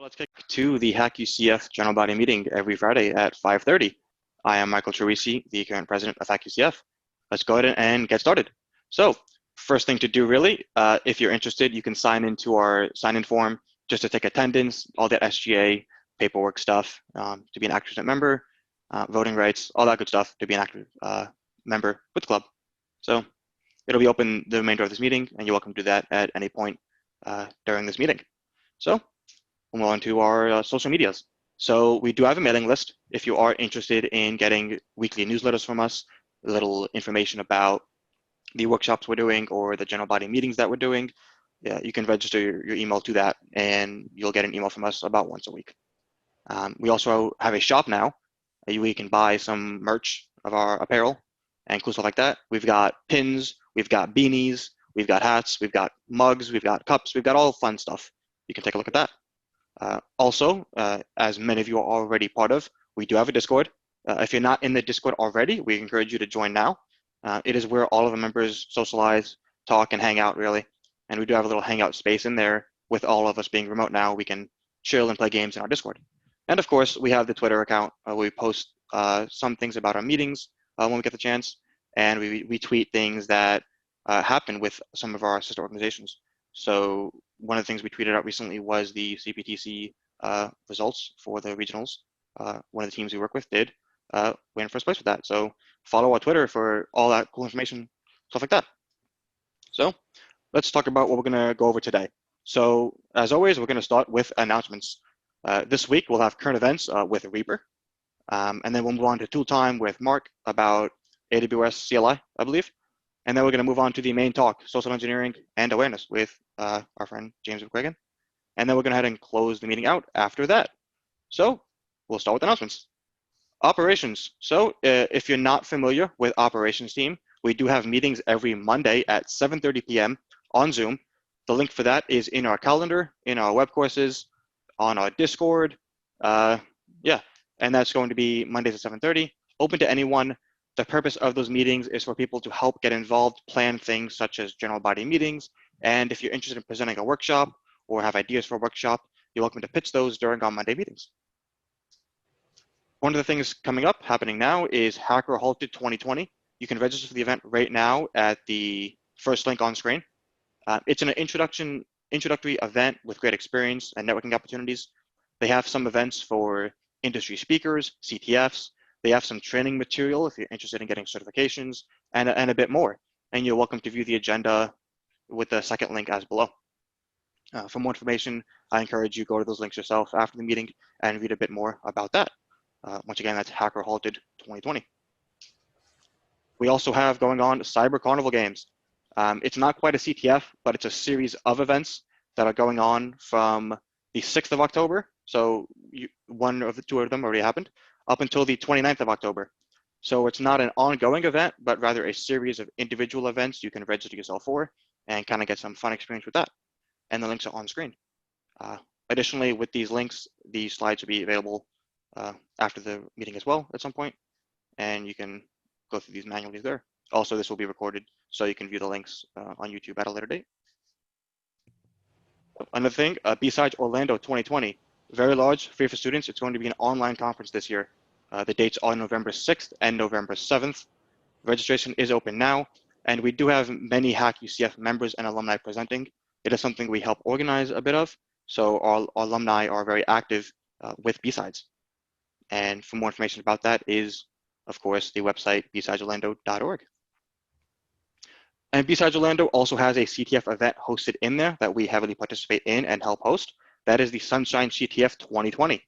Let's get to the Hack UCF General Body meeting every Friday at 5:30. I am Michael Teresi, the current president of Hack UCF. Let's go ahead and get started. So first thing to do really, if you're interested, you can sign into our sign-in form just to take attendance, all that SGA paperwork stuff, to be an active member, voting rights, all that good stuff to be an active member with the club. So it'll be open the remainder of this meeting, and you're welcome to do that at any point during this meeting. So we'll move on to our social medias. So we do have a mailing list. If you are interested in getting weekly newsletters from us, a little information about the workshops we're doing or the general body meetings that we're doing, yeah, you can register your email to that and you'll get an email from us about once a week. We also have a shop now where you can buy some merch of our apparel and cool stuff like that. We've got pins, we've got beanies, we've got hats, we've got mugs, we've got cups, we've got all fun stuff. You can take a look at that. Also, as many of you are already part of, we do have a Discord. If you're not in the Discord already, we encourage you to join now. It is where all of the members socialize, talk, and hang out, really. And we do have a little hangout space in there. With all of us being remote now, we can chill and play games in our Discord. And of course, we have the Twitter account where we post some things about our meetings when we get the chance. And we tweet things that happen with some of our sister organizations. So one of the things we tweeted out recently was the CPTC results for the regionals. One of the teams we work with did win first place with that. So follow our Twitter for all that cool information, stuff like that. So let's talk about what we're gonna go over today. So as always, we're gonna start with announcements. This week we'll have current events with Reaper. And then we'll move on to tool time with Mark about AWS CLI, I believe. And then we're going to move on to the main talk, social engineering and awareness with our friend James McQuiggan. And then we're going to head and close the meeting out after that. So we'll start with announcements. Operations. So if you're not familiar with operations team, we do have meetings every Monday at 7:30 p.m. on Zoom. The link for that is in our calendar, in our web courses, on our Discord. Yeah, and that's going to be Mondays at 7:30, open to anyone. The purpose of those meetings is for people to help get involved, plan things such as general body meetings. And if you're interested in presenting a workshop or have ideas for a workshop, you're welcome to pitch those during our Monday meetings. One of the things coming up, happening now, is Hacker Halted 2020. You can register for the event right now at the first link on screen. It's an introductory event with great experience and networking opportunities. They have some events for industry speakers, CTFs. They have some training material if you're interested in getting certifications and a bit more. And you're welcome to view the agenda with the second link as below. For more information, I encourage you to go to those links yourself after the meeting and read a bit more about that. Once again, that's Hacker Halted 2020. We also have going on Cyber Carnival Games. It's not quite a CTF, but it's a series of events that are going on from the 6th of October. So one of the two of them already happened, up until the 29th of October. So it's not an ongoing event, but rather a series of individual events you can register yourself for and kind of get some fun experience with that. And the links are on screen. Additionally, with these links, the slides will be available after the meeting as well at some point, and you can go through these manually there. Also, this will be recorded, so you can view the links on YouTube at a later date. Another thing, besides Orlando 2020, very large, free for students. It's going to be an online conference this year. The dates are November 6th and November 7th. Registration is open now, and we do have many Hack UCF members and alumni presenting. It is something we help organize a bit of, so our alumni are very active with B-Sides. And for more information about that is, of course, the website bsidesorlando.org. And B-Sides Orlando also has a CTF event hosted in there that we heavily participate in and help host. That is the Sunshine CTF 2020.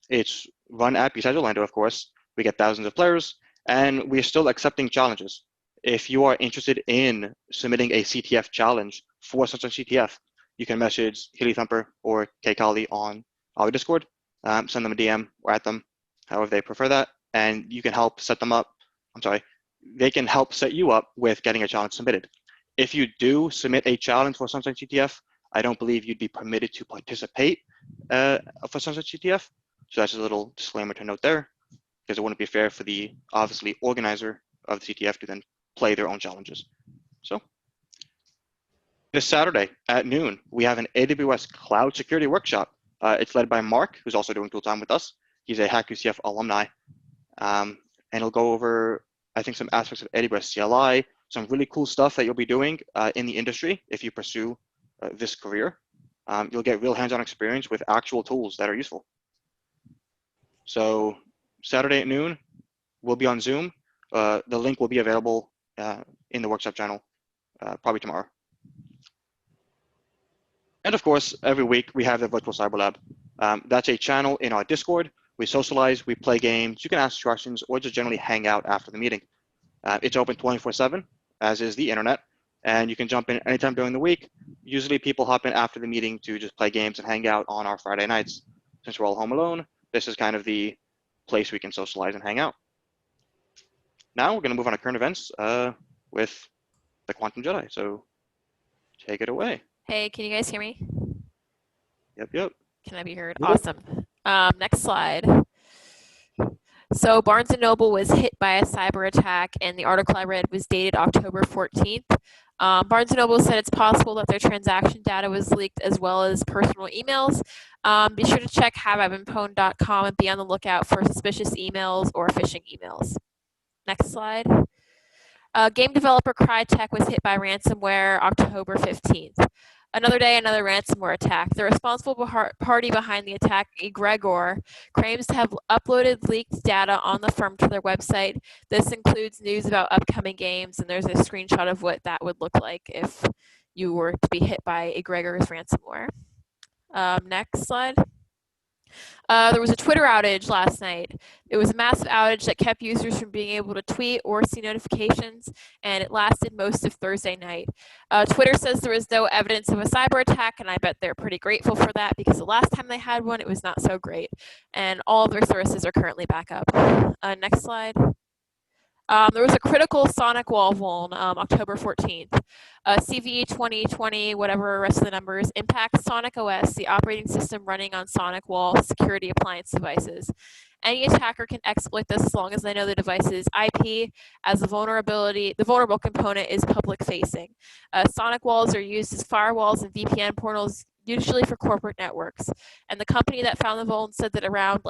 It's run at B-Sides Orlando, of course. We get thousands of players, and we're still accepting challenges. If you are interested in submitting a CTF challenge for Sunshine CTF, you can message Healy Thumper or Kay Kali on our Discord, send them a DM or at them, however they prefer that, and you can help set them up. They can help set you up with getting a challenge submitted. If you do submit a challenge for Sunshine CTF, I don't believe you'd be permitted to participate for Sunshine CTF. So that's a little disclaimer to note there, because it wouldn't be fair for the obviously organizer of the CTF to then play their own challenges. So this Saturday at noon, we have an AWS Cloud Security Workshop It's led by Mark, who's also doing tool time with us. He's a HackUCF alumni. And he'll go over, I think, some aspects of AWS CLI, some really cool stuff that you'll be doing in the industry if you pursue this career. You'll get real hands-on experience with actual tools that are useful. So Saturday at noon, we'll be on Zoom. The link will be available in the workshop channel probably tomorrow. And of course, every week we have the virtual Cyberlab. That's a channel in our Discord. We socialize, we play games, you can ask questions, or just generally hang out after the meeting. It's open 24/7, as is the internet, and you can jump in anytime during the week. Usually people hop in after the meeting to just play games and hang out on our Friday nights. Since we're all home alone, this is kind of the place we can socialize and hang out. Now we're gonna move on to current events with the Quantum Jedi, so take it away. Hey, can you guys hear me? Yep. Can I be heard? Yep. Awesome. Next slide. So Barnes & Noble was hit by a cyber attack, and the article I read was dated October 14th. Barnes & Noble said it's possible that their transaction data was leaked as well as personal emails. Be sure to check haveibeenpwned.com and be on the lookout for suspicious emails or phishing emails. Next slide. Game developer Crytek was hit by ransomware October 15th. Another day, another ransomware attack. The responsible party behind the attack, Egregor, claims to have uploaded leaked data on the firm to their website. This includes news about upcoming games, and there's a screenshot of what that would look like if you were to be hit by Egregor's ransomware. Next slide. There was a Twitter outage last night. It was a massive outage that kept users from being able to tweet or see notifications, and it lasted most of Thursday night. Twitter says there was no evidence of a cyber attack, and I bet they're pretty grateful for that because the last time they had one, it was not so great. And all of their services are currently back up. Next slide. There was a critical Sonic wall vuln October 14th. CVE 2020, whatever rest of the numbers, impacts Sonic OS, the operating system running on Sonic wall security appliance devices. Any attacker can exploit this as long as they know the device's IP, as the vulnerable component is public facing. Sonic walls are used as firewalls and VPN portals, usually for corporate networks. And the company that found the vuln said that around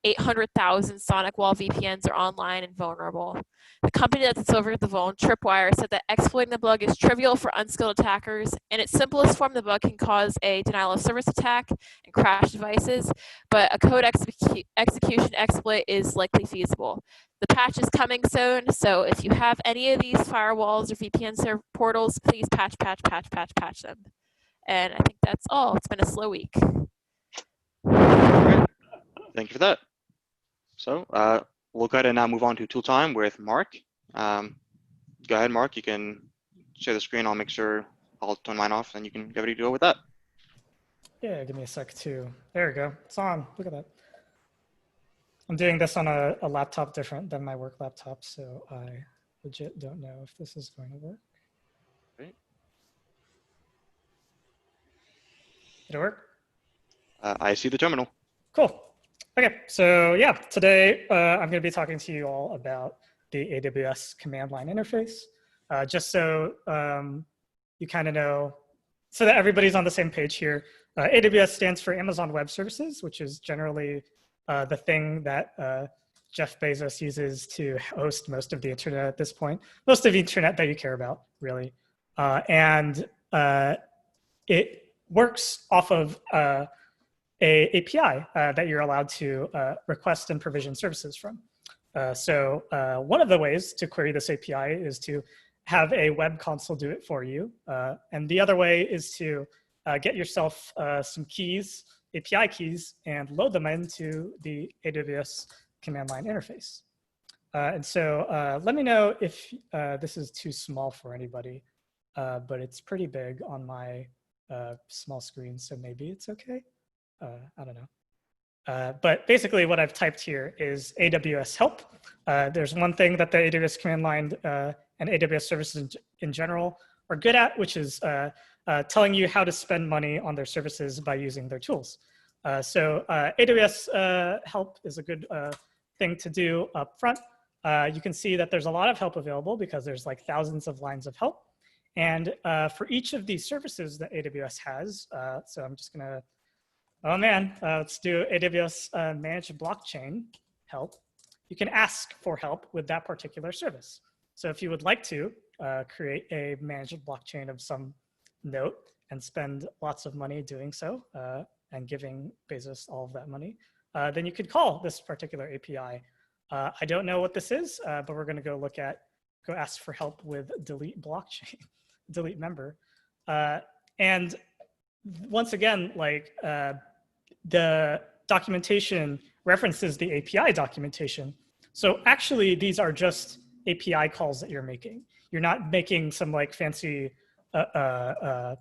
800,000 Sonic Wall VPNs are online and vulnerable. The company that discovered the vuln, Tripwire, said that exploiting the bug is trivial for unskilled attackers. In its simplest form, the bug can cause a denial of service attack and crash devices, but a code execution exploit is likely feasible. The patch is coming soon, so if you have any of these firewalls or VPN server portals, please patch them. And I think that's all. It's been a slow week. Great. Thank you for that. So we'll go ahead and now move on to tool time with Mark. Go ahead, Mark. You can share the screen. I'll make sure I'll turn mine off, and you can get ready to go with that. Yeah, give me a sec too. There we go. It's on. Look at that. I'm doing this on a laptop different than my work laptop, so I legit don't know if this is going to work. Great. Did it work? I see the terminal. Cool. Okay, so yeah, today I'm going to be talking to you all about the AWS command line interface, just so you kind of know, so that everybody's on the same page here. AWS stands for Amazon Web Services, which is generally the thing that Jeff Bezos uses to host most of the internet at this point, most of the internet that you care about, really. And it works off of a API that you're allowed to request and provision services from. So one of the ways to query this API is to have a web console do it for you. And the other way is to get yourself some keys, API keys, and load them into the AWS command line interface. And so let me know if this is too small for anybody, but it's pretty big on my small screen, so maybe it's okay. I don't know. But basically what I've typed here is AWS help. There's one thing that the AWS command line and AWS services in general are good at, which is telling you how to spend money on their services by using their tools. So AWS help is a good thing to do up front. You can see that there's a lot of help available because there's like thousands of lines of help. And for each of these services that AWS has, so I'm just gonna Oh man, let's do AWS managed blockchain help. You can ask for help with that particular service. So if you would like to create a managed blockchain of some note and spend lots of money doing so and giving Bezos all of that money, then you could call this particular API. I don't know what this is, but we're going to go ask for help with delete blockchain, delete member. And once again, like the documentation references the API documentation. So actually, these are just API calls that you're making. You're not making some like fancy, there's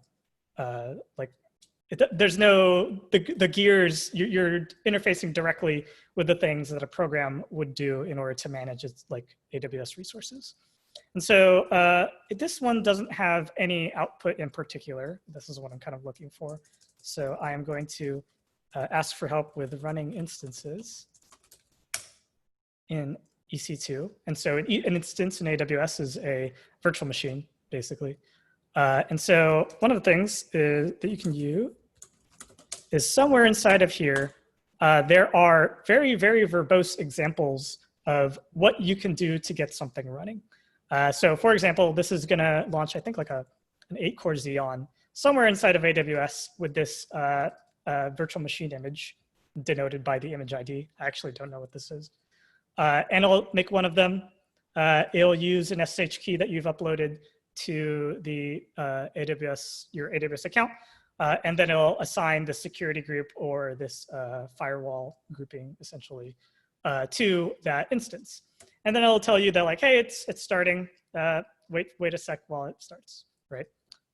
no, the gears, you're interfacing directly with the things that a program would do in order to manage its like AWS resources. And so this one doesn't have any output in particular. This is what I'm kind of looking for. So I am going to ask for help with running instances in EC2. And so an instance in AWS is a virtual machine, basically. And so one of the things that you can use is somewhere inside of here, there are very, very verbose examples of what you can do to get something running. So for example, this is going to launch, I think, like an 8-core Xeon somewhere inside of AWS with this virtual machine image denoted by the image ID. I actually don't know what this is. And it'll make one of them. It'll use an SSH key that you've uploaded to the your AWS account. And then it'll assign the security group or this firewall grouping, essentially, to that instance. And then it'll tell you that, like, hey, it's starting. Wait a sec while it starts, right?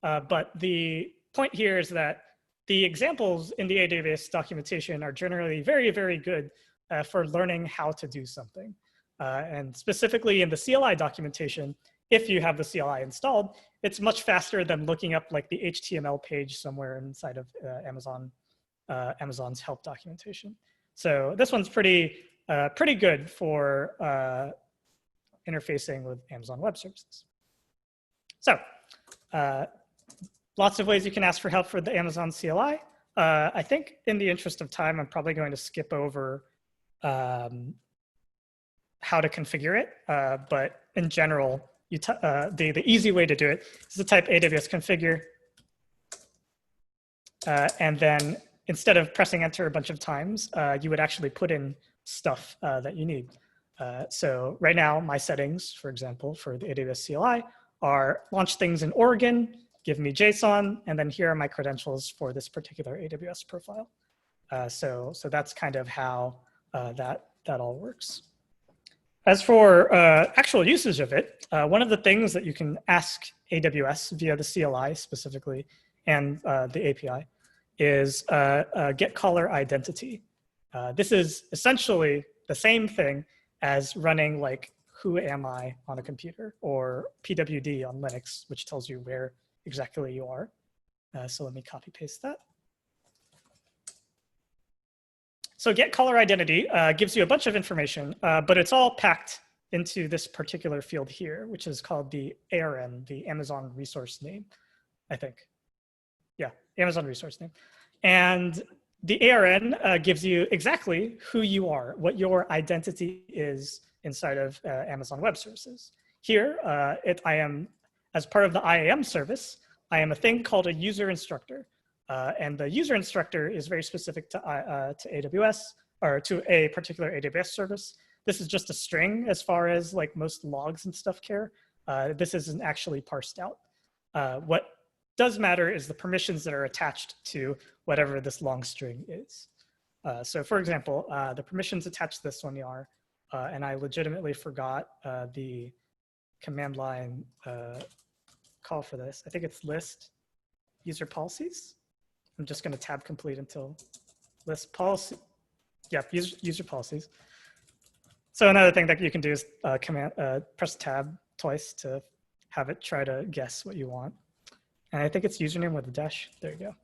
But the point here is that the examples in the AWS documentation are generally very, very good for learning how to do something. And specifically in the CLI documentation, if you have the CLI installed, it's much faster than looking up like the HTML page somewhere inside of Amazon's help documentation. So this one's pretty good for interfacing with Amazon Web Services. So lots of ways you can ask for help for the Amazon CLI. I think in the interest of time, I'm probably going to skip over how to configure it. But in general, the easy way to do it is to type AWS configure. And then instead of pressing enter a bunch of times, you would actually put in stuff that you need. So right now, my settings, for example, for the AWS CLI are launch things in Oregon, give me JSON, and then here are my credentials for this particular AWS profile. So that's kind of how that all works. As for actual usage of it, one of the things that you can ask AWS via the CLI specifically and the API is get caller identity. This is essentially the same thing as running like who am I on a computer or PWD on Linux, which tells you where exactly you are. So let me copy paste that. So get caller identity gives you a bunch of information, but it's all packed into this particular field here, which is called the ARN, the Amazon resource name, I think. Yeah, Amazon resource name. And the ARN gives you exactly who you are, what your identity is inside of Amazon Web Services. Here, I am, as part of the IAM service, I am a thing called a user instructor. And the user instructor is very specific to AWS or to a particular AWS service. This is just a string as far as like most logs and stuff care. This isn't actually parsed out. What does matter is the permissions that are attached to whatever this long string is. So for example, the permissions attached to this one are, and I legitimately forgot the command line call for this. I think it's list user policies. I'm just going to tab complete until list policy. Yep, user policies. So another thing that you can do is press tab twice to have it try to guess what you want. And I think it's username with a dash. There you go.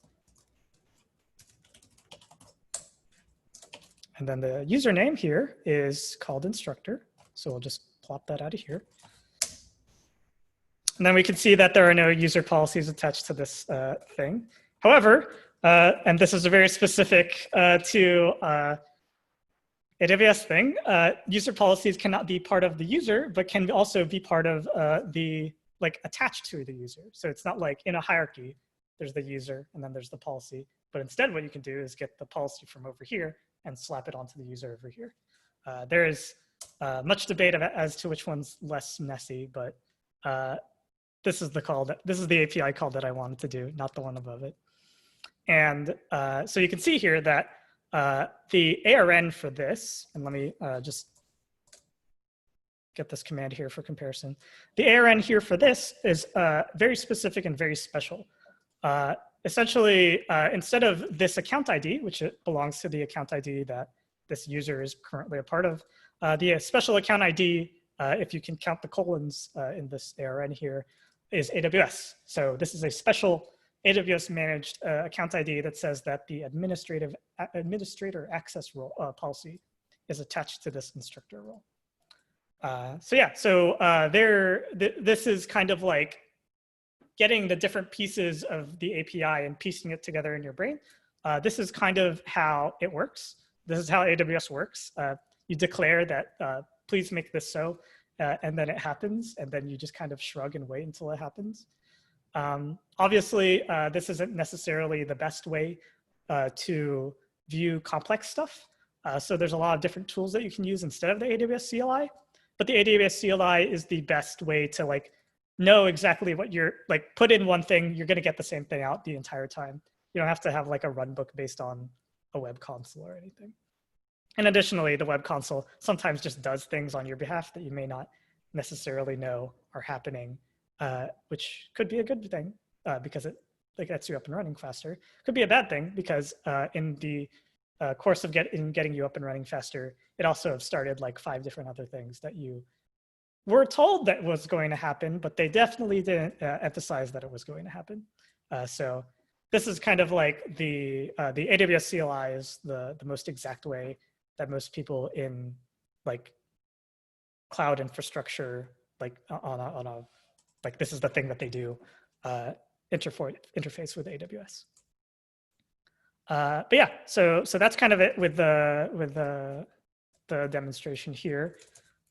And then the username here is called instructor. So we'll just plop that out of here. And then we can see that there are no user policies attached to this thing. However, And this is a very specific to AWS thing. User policies cannot be part of the user, but can also be part of the, like, attached to the user. So it's not like in a hierarchy, there's the user and then there's the policy. But instead what you can do is get the policy from over here and slap it onto the user over here. There is much debate as to which one's less messy, but this is the API call that I wanted to do, not the one above it. And so you can see here that the ARN for this, and let me just get this command here for comparison. The ARN here for this is very specific and very special. Essentially, instead of this account ID, which it belongs to the account ID that this user is currently a part of, the special account ID, if you can count the colons in this ARN here, is AWS. So this is a special AWS managed account ID that says that the administrator access role policy is attached to this instructor role. So yeah, so this is kind of like getting the different pieces of the API and piecing it together in your brain. This is kind of how it works. This is how AWS works. You declare that please make this so, and then it happens, and then you just kind of shrug and wait until it happens. Obviously, this isn't necessarily the best way to view complex stuff. So there's a lot of different tools that you can use instead of the AWS CLI, but the AWS CLI is the best way to like know exactly what you're like, put in one thing, you're gonna get the same thing out the entire time. You don't have to have like a run book based on a web console or anything. And additionally, the web console sometimes just does things on your behalf that you may not necessarily know are happening, which could be a good thing because it like gets you up and running faster. Could be a bad thing because in the course of getting you up and running faster, it also started like 5 different other things that you were told that was going to happen, but they definitely didn't emphasize that it was going to happen. So this is kind of like the AWS CLI is the most exact way that most people in like cloud infrastructure, like on a like this is the thing that they do, interface with AWS. But yeah, so that's kind of it with the demonstration here.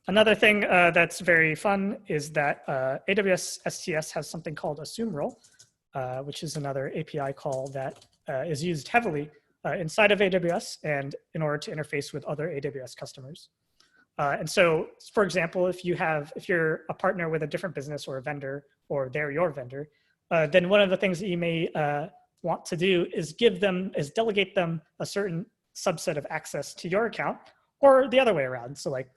Another thing that's very fun is that AWS STS has something called assume role, which is another API call that is used heavily inside of AWS and in order to interface with other AWS customers. And so, for example, if you're a partner with a different business or a vendor, or they're your vendor, then one of the things that you may want to do is delegate them a certain subset of access to your account, or the other way around. So like,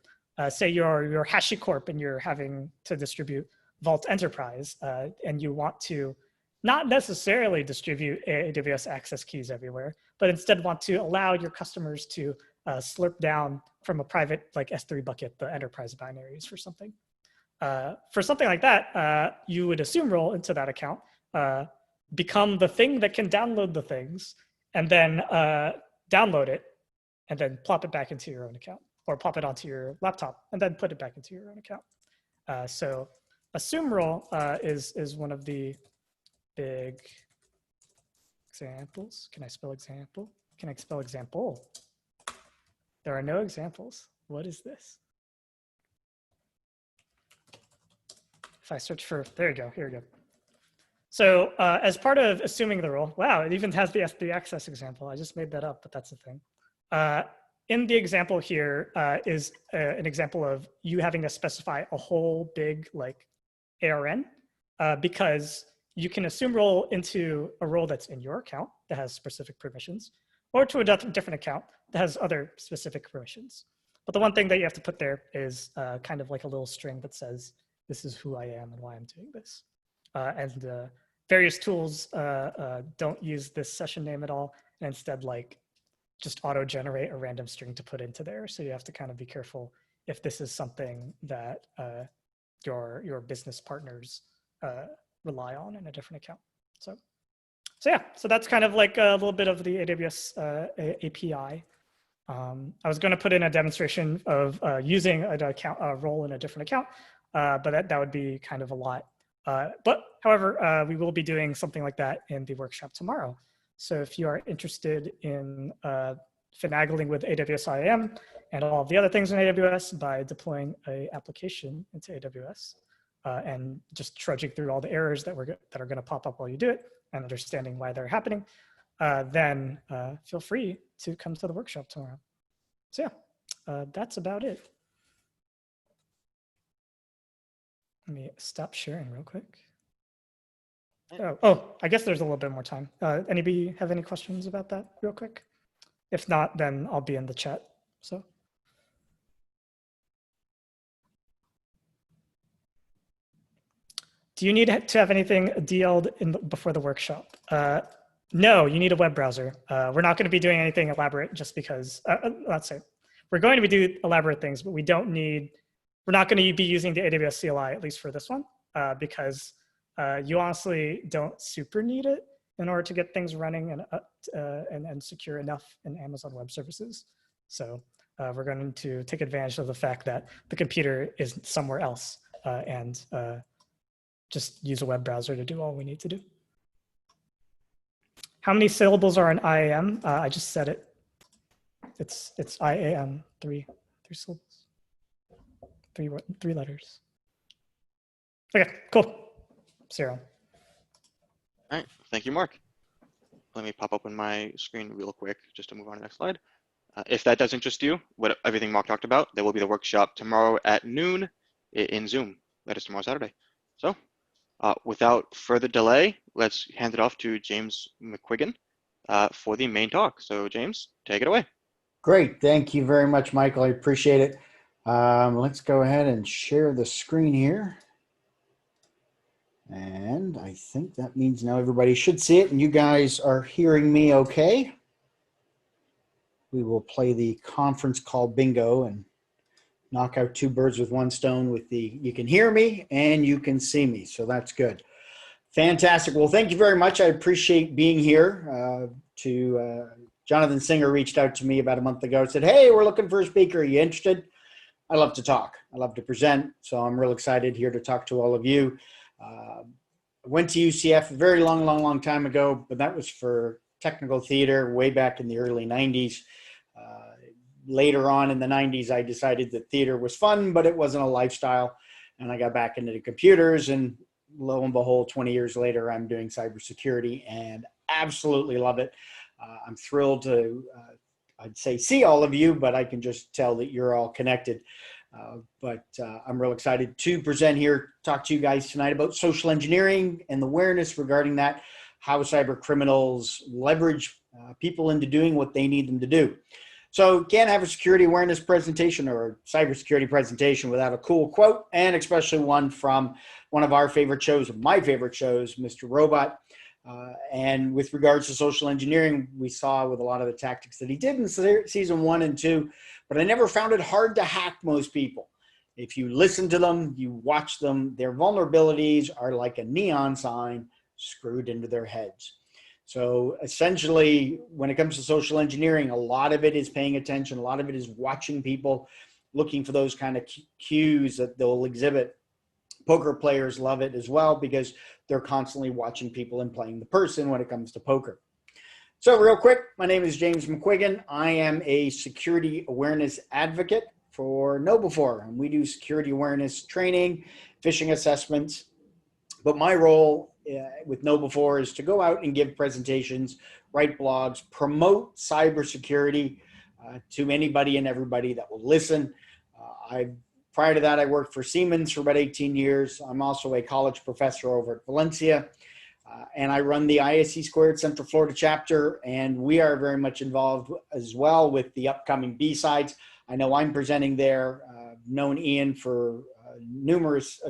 say you're HashiCorp and you're having to distribute Vault Enterprise, and you want to not necessarily distribute AWS access keys everywhere, but instead want to allow your customers to slurp down from a private like S3 bucket the enterprise binaries for something. For something like that, you would assume role into that account, become the thing that can download the things, and then download it, and then plop it back into your own account, or pop it onto your laptop, and then put it back into your own account. So assume role is one of the big examples. Can I spell example? Can I spell example? There are no examples. What is this? If I search for, there you go, here we go. So as part of assuming the role, wow, it even has the S3 access example. I just made that up, but that's the thing. In the example here is an example of you having to specify a whole big like ARN because you can assume role into a role that's in your account that has specific permissions, or to a different account that has other specific permissions. But the one thing that you have to put there is kind of like a little string that says, this is who I am and why I'm doing this. And various tools don't use this session name at all, and instead like just auto-generate a random string to put into there. So you have to kind of be careful if this is something that your business partners rely on in a different account. So yeah, so that's kind of like a little bit of the AWS API. I was going to put in a demonstration of using a role in a different account, but that would be kind of a lot. But however, we will be doing something like that in the workshop tomorrow. So if you are interested in finagling with AWS IAM and all the other things in AWS by deploying an application into AWS and just trudging through all the errors that are going to pop up while you do it and understanding why they're happening, then feel free to come to the workshop tomorrow. So yeah, that's about it. Let me stop sharing real quick. Oh, I guess there's a little bit more time. Anybody have any questions about that real quick? If not, then I'll be in the chat. So. Do you need to have anything DL'd before the workshop? No, you need a web browser. We're not going to be doing anything elaborate just because, let's say, we're going to be doing elaborate things, but we're not going to be using the AWS CLI, at least for this one, because you honestly don't super need it in order to get things running and secure enough in Amazon Web Services. So we're going to take advantage of the fact that the computer is somewhere else and just use a web browser to do all we need to do. How many syllables are in IAM? I just said it. It's IAM, three syllables, three letters. Okay, cool. Zero. All right, thank you, Mark. Let me pop open my screen real quick just to move on to the next slide. If that does interest you, everything Mark talked about, there will be the workshop tomorrow at noon in Zoom. That is tomorrow, Saturday. So without further delay, let's hand it off to James McQuiggan for the main talk. So James, take it away. Great, thank you very much, Michael. I appreciate it. Let's go ahead and share the screen here. And I think that means now everybody should see it and you guys are hearing me okay. We will play the conference call bingo and knock out two birds with one stone with you can hear me and you can see me. So that's good. Fantastic. Well, thank you very much. I appreciate being here. Jonathan Singer reached out to me about a month ago and said, hey, we're looking for a speaker. Are you interested? I love to talk. I love to present. So I'm real excited here to talk to all of you. I went to UCF a very long time ago, but that was for technical theater way back in the early 90s. Later on in the 90s, I decided that theater was fun, but it wasn't a lifestyle. And I got back into the computers and lo and behold, 20 years later, I'm doing cybersecurity and absolutely love it. I'm thrilled to, I'd say, see all of you, but I can just tell that you're all connected. I'm real excited to present here, talk to you guys tonight about social engineering and the awareness regarding that, how cyber criminals leverage people into doing what they need them to do. So can't have a security awareness presentation or a cybersecurity presentation without a cool quote, and especially one from one of our favorite shows, my favorite shows, Mr. Robot. And with regards to social engineering, we saw with a lot of the tactics that he did in season 1 and 2, but I never found it hard to hack most people. If you listen to them, you watch them, their vulnerabilities are like a neon sign screwed into their heads. So essentially, when it comes to social engineering, a lot of it is paying attention. A lot of it is watching people, looking for those kind of cues that they'll exhibit. Poker players love it as well because they're constantly watching people and playing the person when it comes to poker. So real quick, my name is James McQuiggan. I am a security awareness advocate for KnowBe4, and we do security awareness training, phishing assessments. But my role with KnowBe4 is to go out and give presentations, write blogs, promote cybersecurity to anybody and everybody that will listen. Prior to that, I worked for Siemens for about 18 years. I'm also a college professor over at Valencia, and I run the ISC² Central Florida chapter, and we are very much involved as well with the upcoming B-Sides. I know I'm presenting there, known Ian for numerous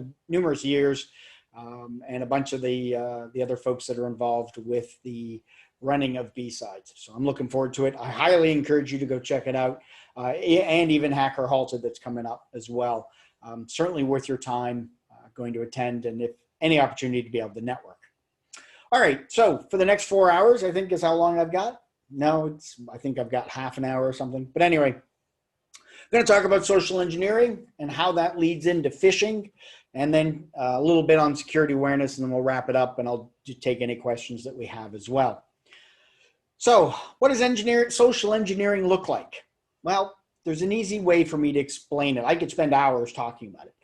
years, and a bunch of the other folks that are involved with the running of B-Sides. So I'm looking forward to it. I highly encourage you to go check it out, and even Hacker Halted that's coming up as well. Certainly worth your time going to attend, and if any opportunity to be able to network. All right, so for the next 4 hours, I think is how long I've got. No, I think I've got half an hour or something. But anyway, I'm going to talk about social engineering and how that leads into phishing, and then a little bit on security awareness, and then we'll wrap it up, and I'll take any questions that we have as well. So what does social engineering look like? Well, there's an easy way for me to explain it. I could spend hours talking about it,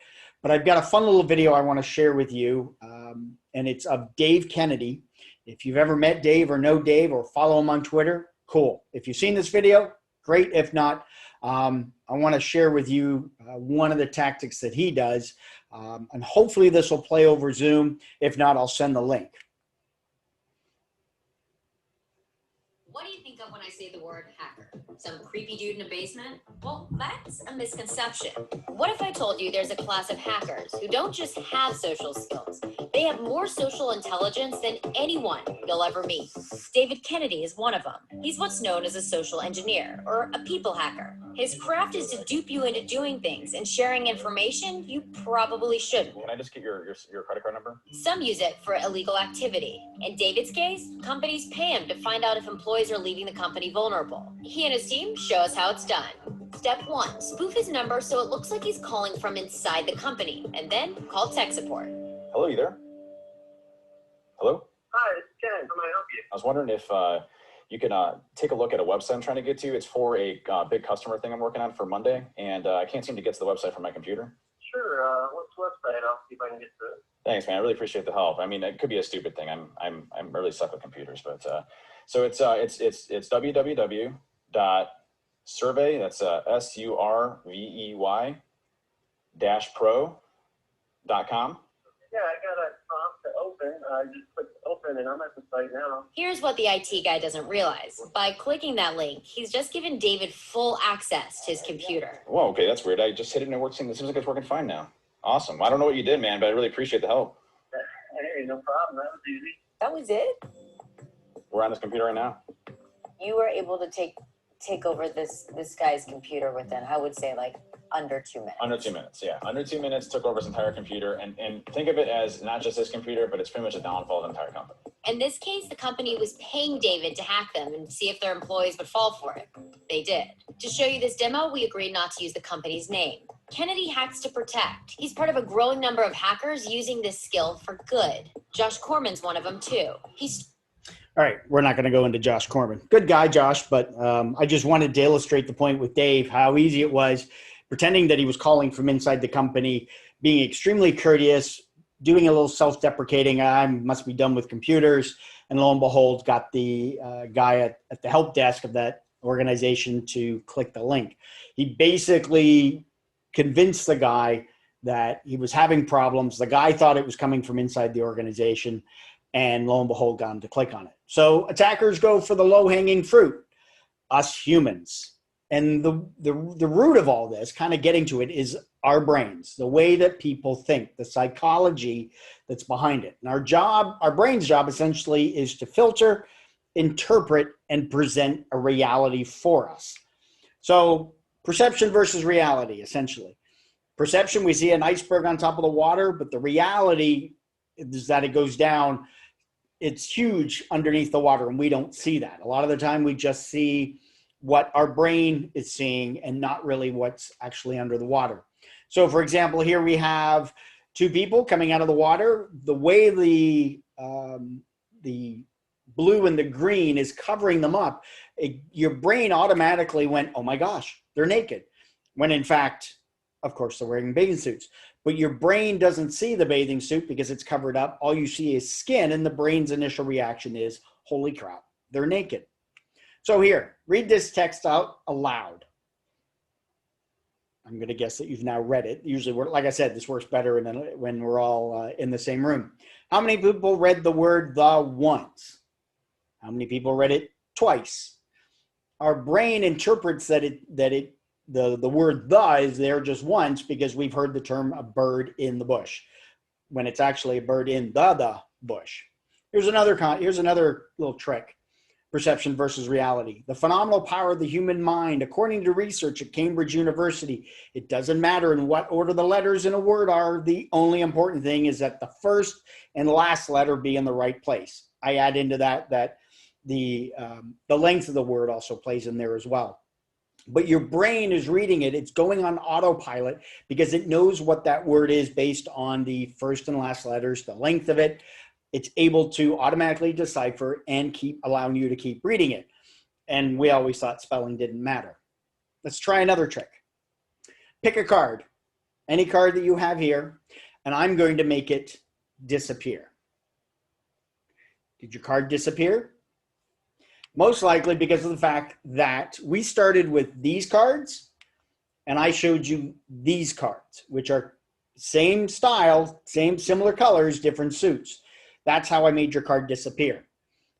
but I've got a fun little video I want to share with you, and it's of Dave Kennedy. If you've ever met Dave or know Dave or follow him on Twitter, cool. If you've seen this video, great. If not, I want to share with you one of the tactics that he does, and hopefully this will play over Zoom. If not, I'll send the link. What do you think of when I say the word hacker? Some creepy dude in a basement? Well, that's a misconception. What if I told you there's a class of hackers who don't just have social skills? They have more social intelligence than anyone you'll ever meet. David Kennedy is one of them. He's what's known as a social engineer, or a people hacker. His craft is to dupe you into doing things and sharing information you probably shouldn't. Can I just get your credit card number? Some use it for illegal activity. In David's case, companies pay him to find out if employees are leaving the company vulnerable. He and his team show us how it's done. Step 1, spoof his number so it looks like he's calling from inside the company, and then call tech support. Hello, you there? Hello? Hi, it's Ken. How may I help you? I was wondering if you can take a look at a website I'm trying to get to. It's for a big customer thing I'm working on for Monday, and I can't seem to get to the website from my computer. Sure. What's the website? I'll see if I can get to it. Thanks, man. I really appreciate the help. I mean, it could be a stupid thing. I'm really stuck with computers, but so it's www.survey. That's SURVEY -pro.com. Yeah, I got a prompt to open. I just clicked open and I'm at the site now. Here's what the IT guy doesn't realize. By clicking that link, he's just given David full access to his computer. Whoa, okay, that's weird. I just hit it and it works. It seems like it's working fine now. Awesome. I don't know what you did, man, but I really appreciate the help. Hey, no problem. That was easy. That was it? We're on this computer right now. You were able to take over this guy's computer within, I would say, like under 2 minutes. Under 2 minutes, yeah. Under 2 minutes, took over his entire computer. And think of it as not just his computer, but it's pretty much a downfall of the entire company. In this case, the company was paying David to hack them and see if their employees would fall for it. They did. To show you this demo, we agreed not to use the company's name. Kennedy hacks to protect. He's part of a growing number of hackers using this skill for good. Josh Corman's one of them too. All right, we're not going to go into Josh Corman. Good guy, Josh, but I just wanted to illustrate the point with Dave, how easy it was, pretending that he was calling from inside the company, being extremely courteous, doing a little self-deprecating, I must be done with computers, and lo and behold, got the guy at the help desk of that organization to click the link. He basically convinced the guy that he was having problems. The guy thought it was coming from inside the organization, and lo and behold, got him to click on it. So attackers go for the low-hanging fruit, us humans. And the root of all this, kind of getting to it, is our brains, the way that people think, the psychology that's behind it. And our brain's job essentially is to filter, interpret, and present a reality for us. So perception versus reality, essentially. Perception, we see an iceberg on top of the water, but the reality is that it goes down. It's huge underneath the water, and we don't see that. A lot of the time we just see what our brain is seeing and not really what's actually under the water. So for example, here we have two people coming out of the water. The way the blue and the green is covering them up, your brain automatically went, oh my gosh, they're naked. When in fact, of course, they're wearing bathing suits. But your brain doesn't see the bathing suit because it's covered up. All you see is skin, and the brain's initial reaction is, holy crap, they're naked. So here, read this text out aloud. I'm going to guess that you've now read it. Usually, like I said, this works better when we're all in the same room. How many people read the word the once? How many people read it twice? Our brain interprets that the word the is there just once because we've heard the term a bird in the bush, when it's actually a bird in the bush. Here's another little trick. Perception versus reality. The phenomenal power of the human mind. According to research at Cambridge University, it doesn't matter in what order the letters in a word are. The only important thing is that the first and last letter be in the right place. I add into that the length of the word also plays in there as well. But your brain is reading it. It's going on autopilot because it knows what that word is based on the first and last letters, the length of it. it's able to automatically decipher and keep allowing you to keep reading it. And we always thought spelling didn't matter. Let's try another trick. Pick a card, any card that you have here, and I'm going to make it disappear. Did your card disappear? Most likely because of the fact that we started with these cards and I showed you these cards, which are same style, similar colors, different suits. That's how I made your card disappear.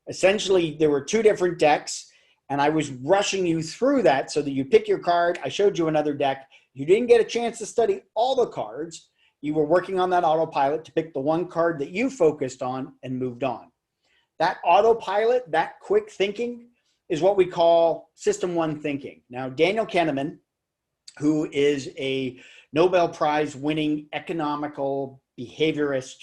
Essentially, there were two different decks and I was rushing you through that so that you pick your card. I showed you another deck. You didn't get a chance to study all the cards. You were working on that autopilot to pick the one card that you focused on and moved on. That autopilot, that quick thinking is what we call System 1 thinking. Now, Daniel Kahneman, who is a Nobel Prize winning economical behaviorist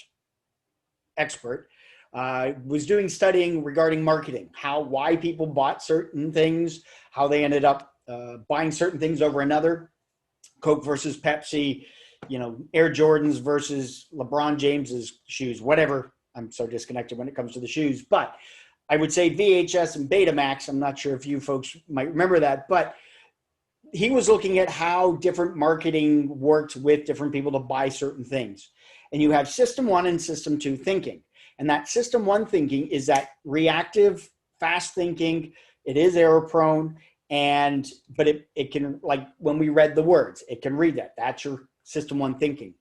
expert, was doing studying regarding marketing, why people bought certain things, how they ended up buying certain things over another, Coke versus Pepsi, Air Jordans versus LeBron James's shoes, whatever. I'm so disconnected when it comes to the shoes, but I would say VHS and Betamax. I'm not sure if you folks might remember that, but he was looking at how different marketing worked with different people to buy certain things. And you have System 1 and System 2 thinking. And that System 1 thinking is that reactive, fast thinking. It is error prone, but it can, like when we read the words, it can read that. That's your System 1 thinking.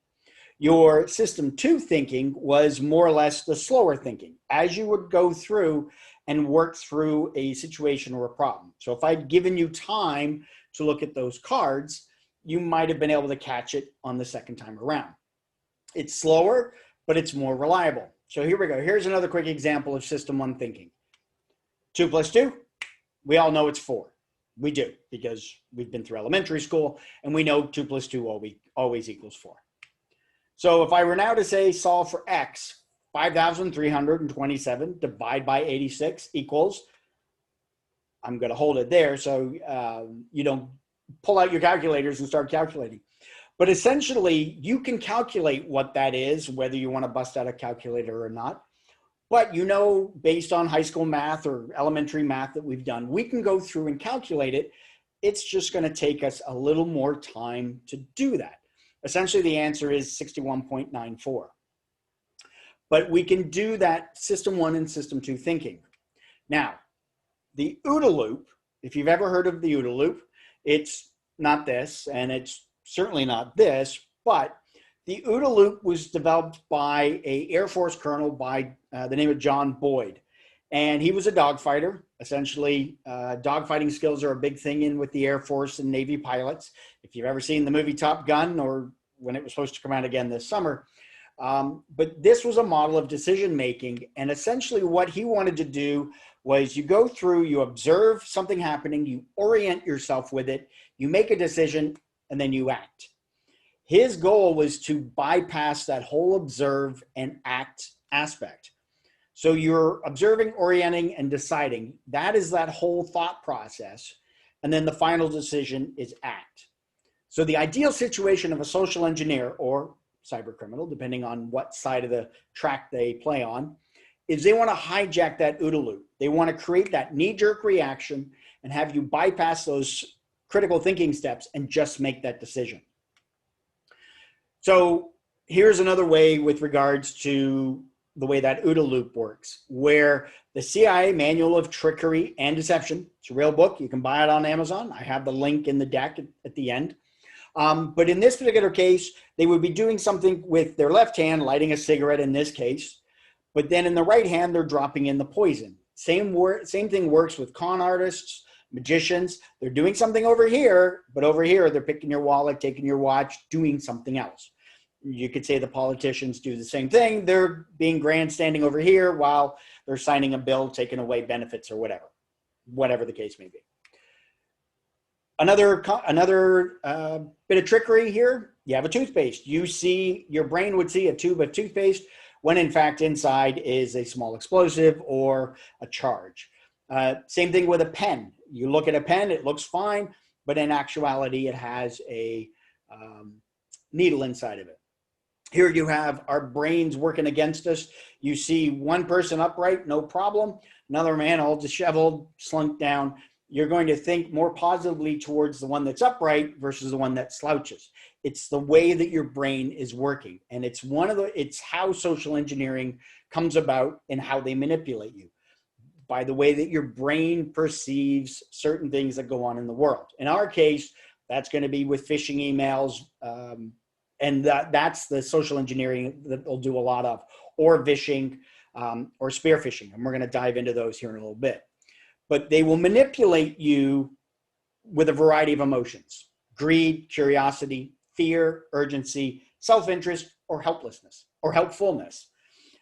Your System 2 thinking was more or less the slower thinking as you would go through and work through a situation or a problem. So if I'd given you time to look at those cards, you might have been able to catch it on the second time around. It's slower, but it's more reliable. So here we go. Here's another quick example of System 1 thinking. 2 plus 2, we all know it's 4. We do, because we've been through elementary school and we know 2 plus 2 always equals 4. So if I were now to say solve for X, 5,327 divide by 86 equals, I'm going to hold it there so you don't pull out your calculators and start calculating. But essentially, you can calculate what that is, whether you want to bust out a calculator or not. But based on high school math or elementary math that we've done, we can go through and calculate it. It's just going to take us a little more time to do that. Essentially, the answer is 61.94. But we can do that System 1 and System 2 thinking. Now, the OODA Loop, if you've ever heard of the OODA Loop, it's not this, and it's certainly not this, but the OODA Loop was developed by an Air Force colonel by the name of John Boyd. And he was a dogfighter. Essentially, dogfighting skills are a big thing with the Air Force and Navy pilots. If you've ever seen the movie Top Gun, or when it was supposed to come out again this summer. But this was a model of decision-making. And essentially what he wanted to do was you go through, you observe something happening, you orient yourself with it, you make a decision, and then you act. His goal was to bypass that whole observe and act aspect. So you're observing, orienting, and deciding. That is that whole thought process. And then the final decision is act. So the ideal situation of a social engineer or cyber criminal, depending on what side of the track they play on, is they want to hijack that OODA loop. They want to create that knee-jerk reaction and have you bypass those critical thinking steps and just make that decision. So here's another way with regards to the way that OODA loop works, where the CIA Manual of Trickery and Deception, it's a real book. You can buy it on Amazon. I have the link in the deck at the end. But in this particular case, they would be doing something with their left hand, lighting a cigarette in this case, but then in the right hand, they're dropping in the poison. Same thing works with con artists, magicians. They're doing something over here, but over here, they're picking your wallet, taking your watch, doing something else. You could say the politicians do the same thing. They're being grandstanding over here while they're signing a bill, taking away benefits or whatever the case may be. Another bit of trickery here. You have a toothpaste. Your brain would see a tube of toothpaste when in fact inside is a small explosive or a charge. Same thing with a pen. You look at a pen, it looks fine, but in actuality, it has a needle inside of it. Here you have our brains working against us. You see one person upright, no problem. Another man all disheveled, slunk down. You're going to think more positively towards the one that's upright versus the one that slouches. It's the way that your brain is working. And it's how social engineering comes about and how they manipulate you, by the way that your brain perceives certain things that go on in the world. In our case, that's going to be with phishing emails, and that's the social engineering that they'll do a lot of, or vishing, or spear phishing. And we're going to dive into those here in a little bit. But they will manipulate you with a variety of emotions: greed, curiosity, fear, urgency, self-interest, or helplessness, or helpfulness.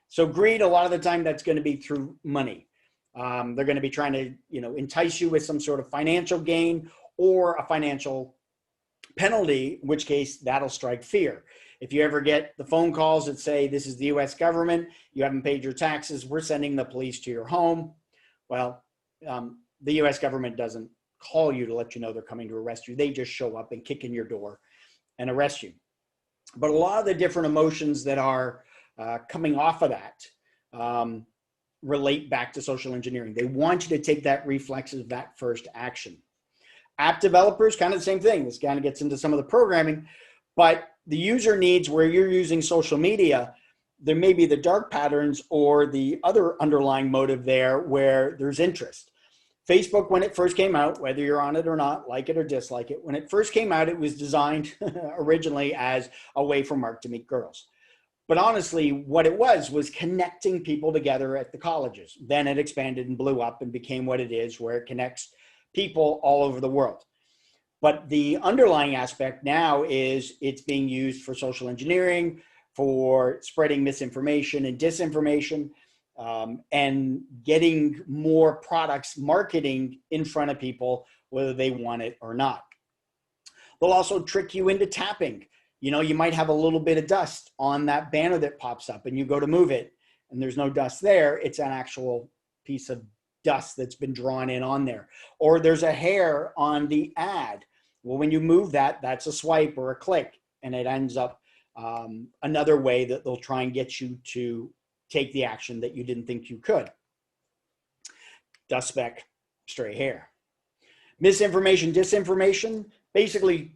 So greed, a lot of the time, that's going to be through money. They're going to be trying to, entice you with some sort of financial gain or a financial penalty, in which case that'll strike fear. If you ever get the phone calls that say, this is the US government, you haven't paid your taxes, we're sending the police to your home. Well, the US government doesn't call you to let you know they're coming to arrest you. They just show up and kick in your door and arrest you. But a lot of the different emotions that are coming off of that relate back to social engineering. They want you to take that reflex of that first action. App developers, kind of the same thing. This kind of gets into some of the programming, but the user needs where you're using social media, there may be the dark patterns or the other underlying motive there where there's interest. Facebook, when it first came out, whether you're on it or not, like it or dislike it, when it first came out, it was designed originally as a way for Mark to meet girls. But honestly, what it was connecting people together at the colleges. Then it expanded and blew up and became what it is, where it connects people all over the world. But the underlying aspect now is it's being used for social engineering, for spreading misinformation and disinformation, and getting more products marketing in front of people, whether they want it or not. They'll also trick you into tapping. You might have a little bit of dust on that banner that pops up and you go to move it and there's no dust there. It's an actual piece of dust that's been drawn in on there. Or there's a hair on the ad. Well, when you move that, that's a swipe or a click, and it ends up another way that they'll try and get you to take the action that you didn't think you could. Dust speck, stray hair. Misinformation, disinformation, basically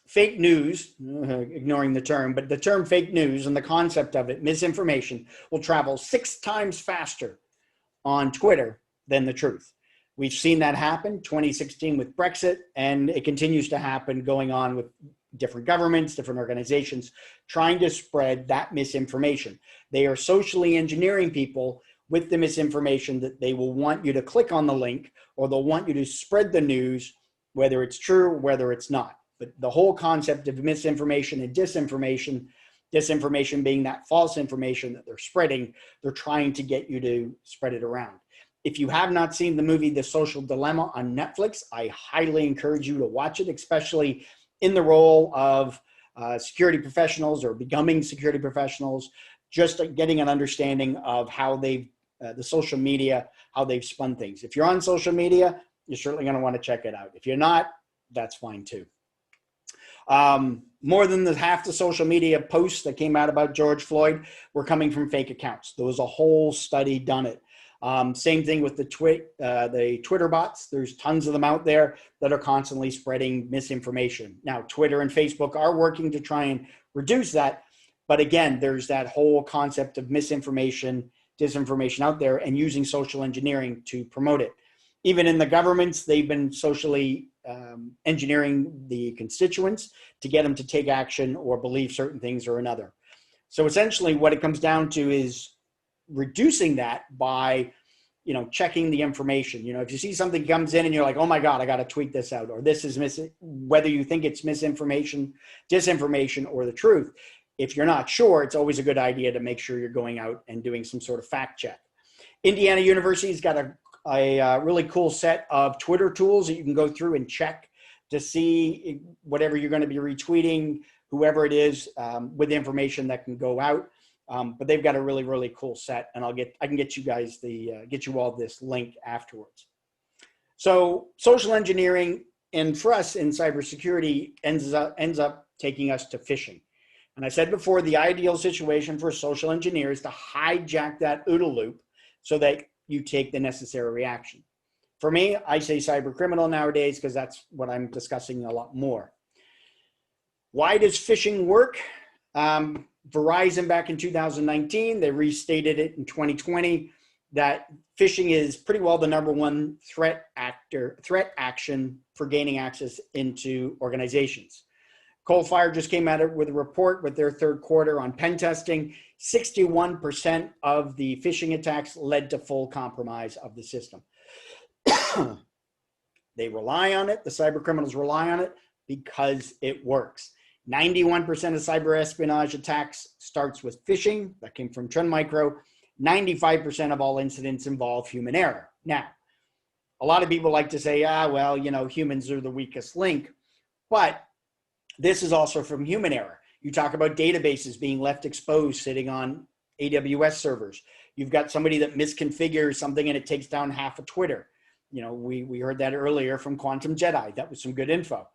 fake news, ignoring the term, but the term fake news and the concept of it, misinformation, will travel 6 times faster on Twitter than the truth. We've seen that happen 2016 with Brexit, and it continues to happen going on with different governments, different organizations, trying to spread that misinformation. They are socially engineering people with the misinformation that they will want you to click on the link, or they'll want you to spread the news, whether it's true or whether it's not. But the whole concept of misinformation and disinformation, disinformation being that false information that they're spreading, they're trying to get you to spread it around. If you have not seen the movie The Social Dilemma on Netflix, I highly encourage you to watch it, especially in the role of security professionals or becoming security professionals, just getting an understanding of how they've, the social media, how they've spun things. If you're on social media, you're certainly going to want to check it out. If you're not, that's fine too. More than half the social media posts that came out about George Floyd were coming from fake accounts. There was a whole study done it. Same thing with the Twitter bots. There's tons of them out there that are constantly spreading misinformation. Now, Twitter and Facebook are working to try and reduce that. But again, there's that whole concept of misinformation, disinformation out there, and using social engineering to promote it. Even in the governments, they've been socially engineering the constituents to get them to take action or believe certain things or another. So essentially what it comes down to is reducing that by, checking the information. If you see something comes in and you're like, oh my God, I got to tweet this out, or this is whether you think it's misinformation, disinformation, or the truth. If you're not sure, it's always a good idea to make sure you're going out and doing some sort of fact check. Indiana University's got a really cool set of Twitter tools that you can go through and check to see whatever you're going to be retweeting, whoever it is, with information that can go out. But they've got a really, really cool set, and I can get you guys get you all this link afterwards. So social engineering, and for us in cybersecurity, ends up taking us to phishing. And I said before, the ideal situation for a social engineer is to hijack that OODA loop so that you take the necessary reaction. For me, I say cyber criminal nowadays because that's what I'm discussing a lot more. Why does phishing work? Verizon back in 2019, they restated it in 2020 that phishing is pretty well the #1 threat action for gaining access into organizations. Coalfire just came out with a report with their third quarter on pen testing. 61% of the phishing attacks led to full compromise of the system. They rely on it. The cyber criminals rely on it because it works. 91% of cyber espionage attacks starts with phishing. That came from Trend Micro. 95% of all incidents involve human error. Now, a lot of people like to say, well, humans are the weakest link. But this is also from human error. You talk about databases being left exposed sitting on AWS servers. You've got somebody that misconfigures something and it takes down half of Twitter. We heard that earlier from Quantum Jedi. That was some good info.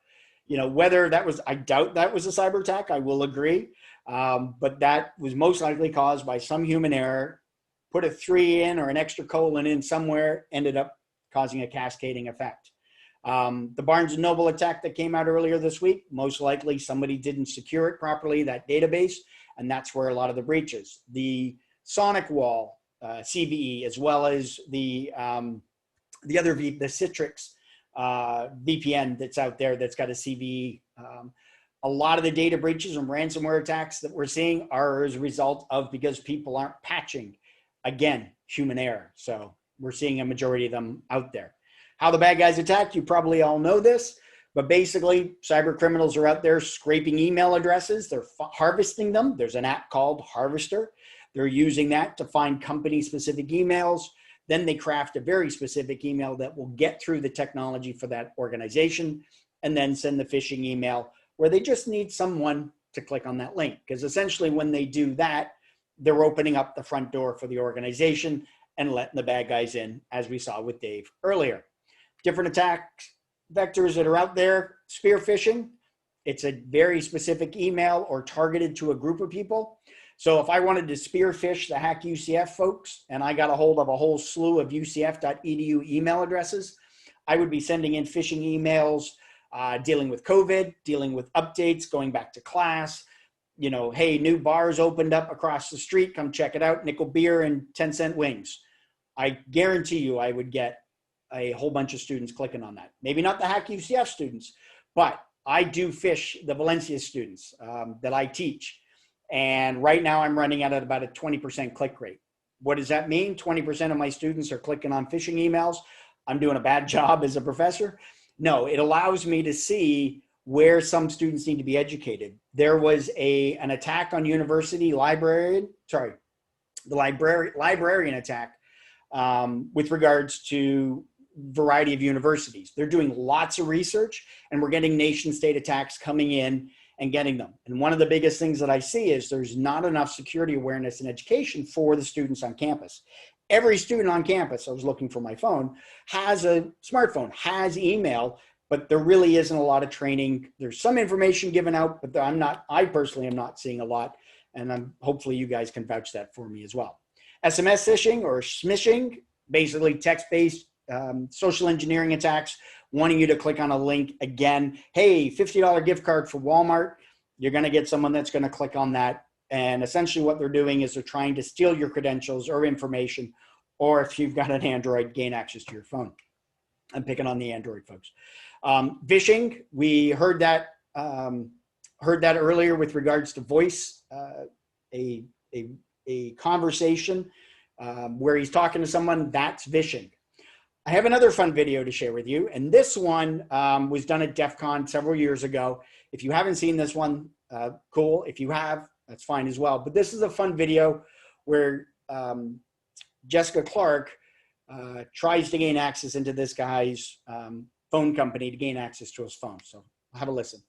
Whether that was, I doubt that was a cyber attack, I will agree. But that was most likely caused by some human error, put a 3 in or an extra colon in somewhere, ended up causing a cascading effect. The Barnes & Noble attack that came out earlier this week, most likely somebody didn't secure it properly, that database, and that's where a lot of the breaches. The Sonic Wall, CVE, as well as the other the Citrix VPN that's out there that's got a CVE. A lot of the data breaches and ransomware attacks that we're seeing are as a result of because people aren't patching. Again, human error. So we're seeing a majority of them out there. How the bad guys attack, you probably all know this, but basically cyber criminals are out there scraping email addresses. They're harvesting them. There's an app called Harvester. They're using that to find company-specific emails. Then they craft a very specific email that will get through the technology for that organization and then send the phishing email where they just need someone to click on that link. Because essentially when they do that, they're opening up the front door for the organization and letting the bad guys in, as we saw with Dave earlier. Different attack vectors that are out there, spear phishing. It's a very specific email or targeted to a group of people. So if I wanted to spear phish the Hack UCF folks and I got a hold of a whole slew of ucf.edu email addresses, I would be sending in phishing emails, dealing with COVID, dealing with updates, going back to class. Hey, new bars opened up across the street. Come check it out. Nickel beer and 10-cent wings. I guarantee you I would get a whole bunch of students clicking on that. Maybe not the Hack UCF students, but I do phish the Valencia students that I teach. And right now I'm running at about a 20% click rate. What does that mean? 20% of my students are clicking on phishing emails. I'm doing a bad job as a professor. No, it allows me to see where some students need to be educated. There was an attack on librarian attack with regards to variety of universities. They're doing lots of research and we're getting nation state attacks coming in and getting them. And one of the biggest things that I see is there's not enough security awareness and education for the students on campus. Every student on campus, I was looking for my phone, has a smartphone, has email, but there really isn't a lot of training. There's some information given out, but I personally am not seeing a lot. And hopefully you guys can vouch that for me as well. SMS phishing or smishing, basically text-based social engineering attacks, wanting you to click on a link again. Hey, $50 gift card for Walmart. You're going to get someone that's going to click on that. And essentially what they're doing is they're trying to steal your credentials or information, or if you've got an Android, gain access to your phone. I'm picking on the Android folks. Phishing, we heard that earlier with regards to voice, a conversation where he's talking to someone, that's phishing. I have another fun video to share with you, and this one was done at DEF CON several years ago. If you haven't seen this one, cool. If you have, that's fine as well. But this is a fun video where Jessica Clark tries to gain access into this guy's phone company to gain access to his phone. So have a listen.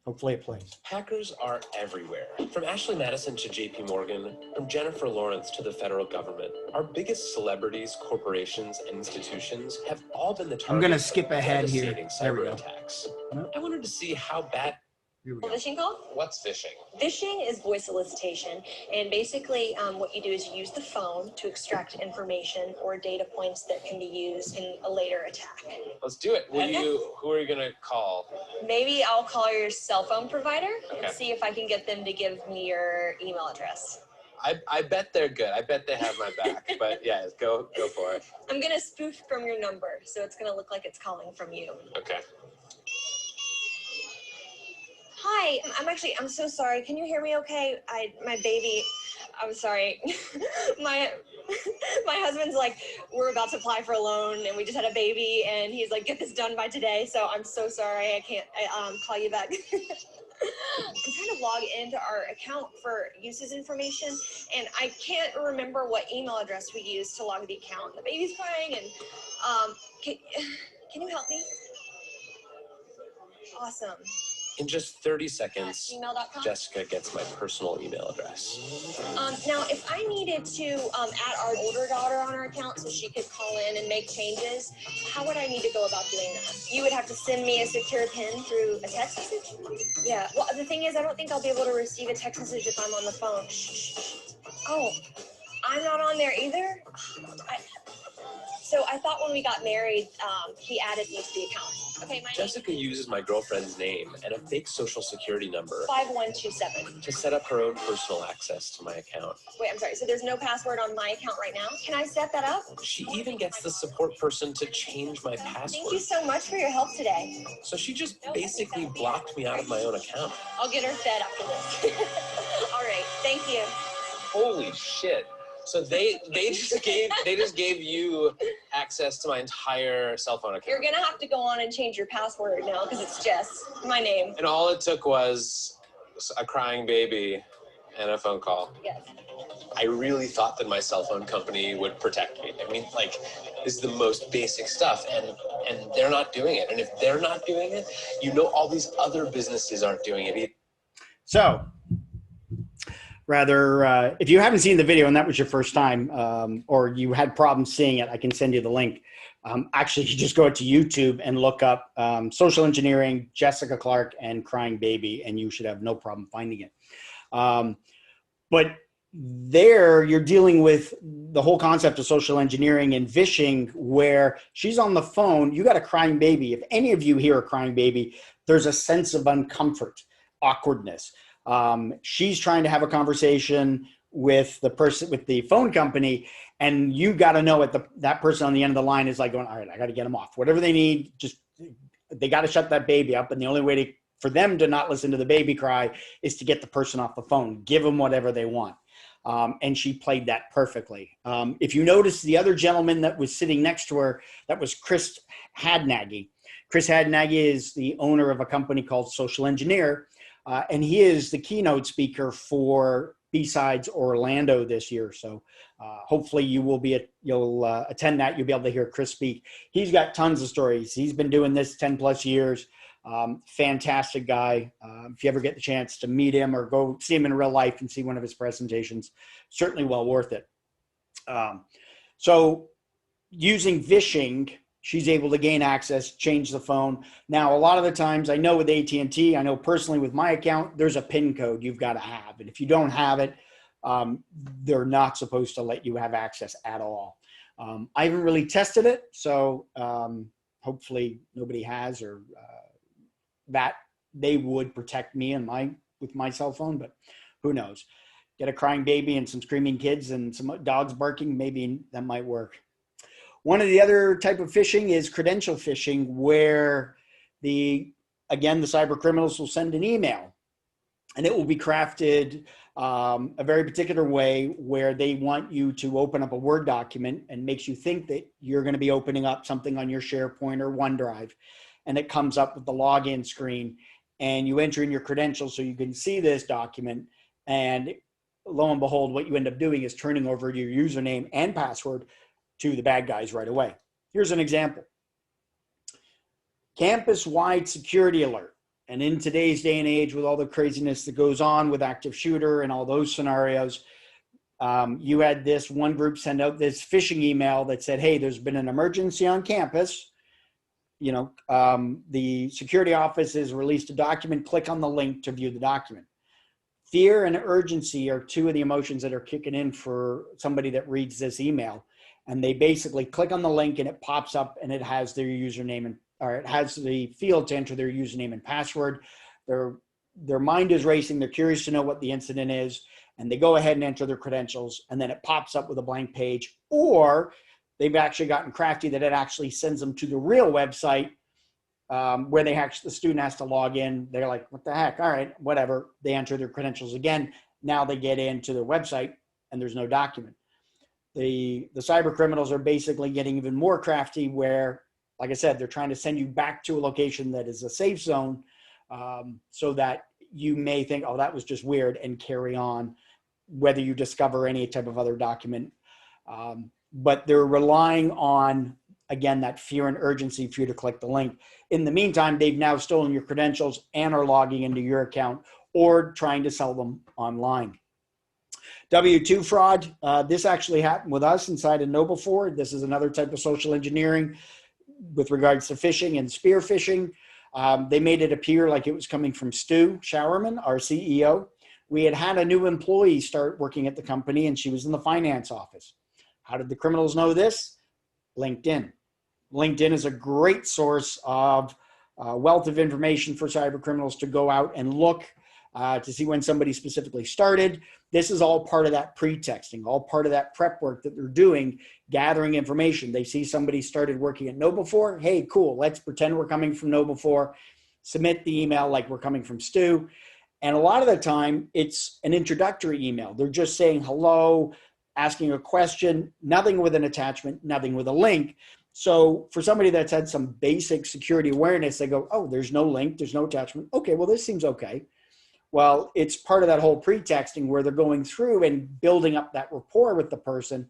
Hopefully it plays. Hackers are everywhere. From Ashley Madison to JP Morgan, from Jennifer Lawrence to the federal government. Our biggest celebrities, corporations, and institutions have all been the target I'm going to skip ahead here. devastating cyber attacks. I wanted to see how bad Here we go. Phishing call? What's phishing? Phishing is voice solicitation, and basically what you do is you use the phone to extract information or data points that can be used in a later attack. Let's do it. Who are you gonna call? Maybe I'll call your cell phone provider Okay. and see if I can get them to give me your email address. I bet they're good. I bet they have my back. But yeah, go for it. I'm gonna spoof from your number, so it's gonna look like it's calling from you. Okay. Hi, I'm so sorry. Can you hear me okay? My baby, I'm sorry. my husband's like, we're about to apply for a loan and we just had a baby and he's like, get this done by today. So I'm so sorry. I can't call you back. I'm trying to log into our account for uses information and I can't remember what email address we used to log the account. The baby's crying and can you help me? Awesome. In just 30 seconds, Gmail.com? Jessica gets my personal email address. Now, if I needed to add our older daughter on our account so she could call in and make changes, how would I need to go about doing that? You would have to send me a secure PIN through a text message? Yeah, well, the thing is, I don't think I'll be able to receive a text message if I'm on the phone. Shh. Oh, I'm not on there either? So I thought when we got married, he added me to the account. Okay, my Jessica uses my girlfriend's name and a fake social security number 5127. to set up her own personal access to my account. Wait, I'm sorry. So there's no password on my account right now? Can I set that up? She even gets the support person to change my password. Thank you so much for your help today. So she just basically blocked me out of my own account. I'll get her fed after this. All right, thank you. Holy shit. So they just gave you access to my entire cell phone account. You're gonna have to go on and change your password now because it's Jess, my name. And all it took was a crying baby and a phone call. Yes. I really thought that my cell phone company would protect me. I mean, like, this is the most basic stuff, and they're not doing it. And if they're not doing it, you know all these other businesses aren't doing it either. So, rather, if you haven't seen the video and that was your first time, or you had problems seeing it, I can send you the link. Actually, you just go to YouTube and look up social engineering, Jessica Clark, and crying baby, and you should have no problem finding it. But there, you're dealing with the whole concept of social engineering and phishing, where she's on the phone. You got a crying baby. If any of you hear a crying baby, there's a sense of uncomfort, awkwardness. She's trying to have a conversation with the person, with the phone company, and you got to know what that person on the end of the line is like going, all right, I got to get them off. Whatever they need, just, they got to shut that baby up. And the only way for them to not listen to the baby cry is to get the person off the phone, give them whatever they want. And she played that perfectly. If you notice, the other gentleman that was sitting next to her, that was Chris Hadnaggy. Chris Hadnaggy is the owner of a company called Social Engineer. And he is the keynote speaker for B-Sides Orlando this year. So hopefully you'll attend that. You'll be able to hear Chris speak. He's got tons of stories. He's been doing this 10 plus years. Fantastic guy. If you ever get the chance to meet him or go see him in real life and see one of his presentations, certainly well worth it. So using phishing, she's able to gain access, change the phone. Now, a lot of the times, I know with AT&T, I know personally with my account, there's a PIN code you've got to have. And if you don't have it, they're not supposed to let you have access at all. I haven't really tested it, so hopefully nobody has, or that they would protect me and with my cell phone, but who knows? Get a crying baby and some screaming kids and some dogs barking, maybe that might work. One of the other type of phishing is credential phishing, where again, the cyber criminals will send an email and it will be crafted a very particular way where they want you to open up a Word document and makes you think that you're going to be opening up something on your SharePoint or OneDrive. And it comes up with the login screen and you enter in your credentials so you can see this document. And lo and behold, what you end up doing is turning over your username and password to the bad guys right away. Here's an example. Campus-wide security alert. And in today's day and age, with all the craziness that goes on with active shooter and all those scenarios, you had this one group send out this phishing email that said, hey, there's been an emergency on campus. the security office has released a document, click on the link to view the document. Fear and urgency are two of the emotions that are kicking in for somebody that reads this email. And they basically click on the link and it pops up and it has their username or it has the field to enter their username and password. Their mind is racing. They're curious to know what the incident is. And they go ahead and enter their credentials. And then it pops up with a blank page. Or they've actually gotten crafty that it actually sends them to the real website where the student has to log in. They're like, what the heck? All right, whatever. They enter their credentials again. Now they get into their website and there's no document. The cyber criminals are basically getting even more crafty where, like I said, they're trying to send you back to a location that is a safe zone so that you may think, oh, that was just weird, and carry on, whether you discover any type of other document. But they're relying on, again, that fear and urgency for you to click the link. In the meantime, they've now stolen your credentials and are logging into your account or trying to sell them online. W-2 fraud, this actually happened with us inside of KnowBe4. This is another type of social engineering with regards to phishing and spear phishing. They made it appear like it was coming from Stu Showerman, our CEO. We had a new employee start working at the company and she was in the finance office. How did the criminals know this? LinkedIn. LinkedIn is a great source of wealth of information for cyber criminals to go out and look to see when somebody specifically started. This is all part of that pretexting, all part of that prep work that they're doing, gathering information. They see somebody started working at KnowBe4. Hey, cool. Let's pretend we're coming from KnowBe4. Submit the email like we're coming from Stu. And a lot of the time, it's an introductory email. They're just saying hello, asking a question, nothing with an attachment, nothing with a link. So for somebody that's had some basic security awareness, they go, oh, there's no link, there's no attachment. Okay, well, this seems okay. Well, it's part of that whole pretexting where they're going through and building up that rapport with the person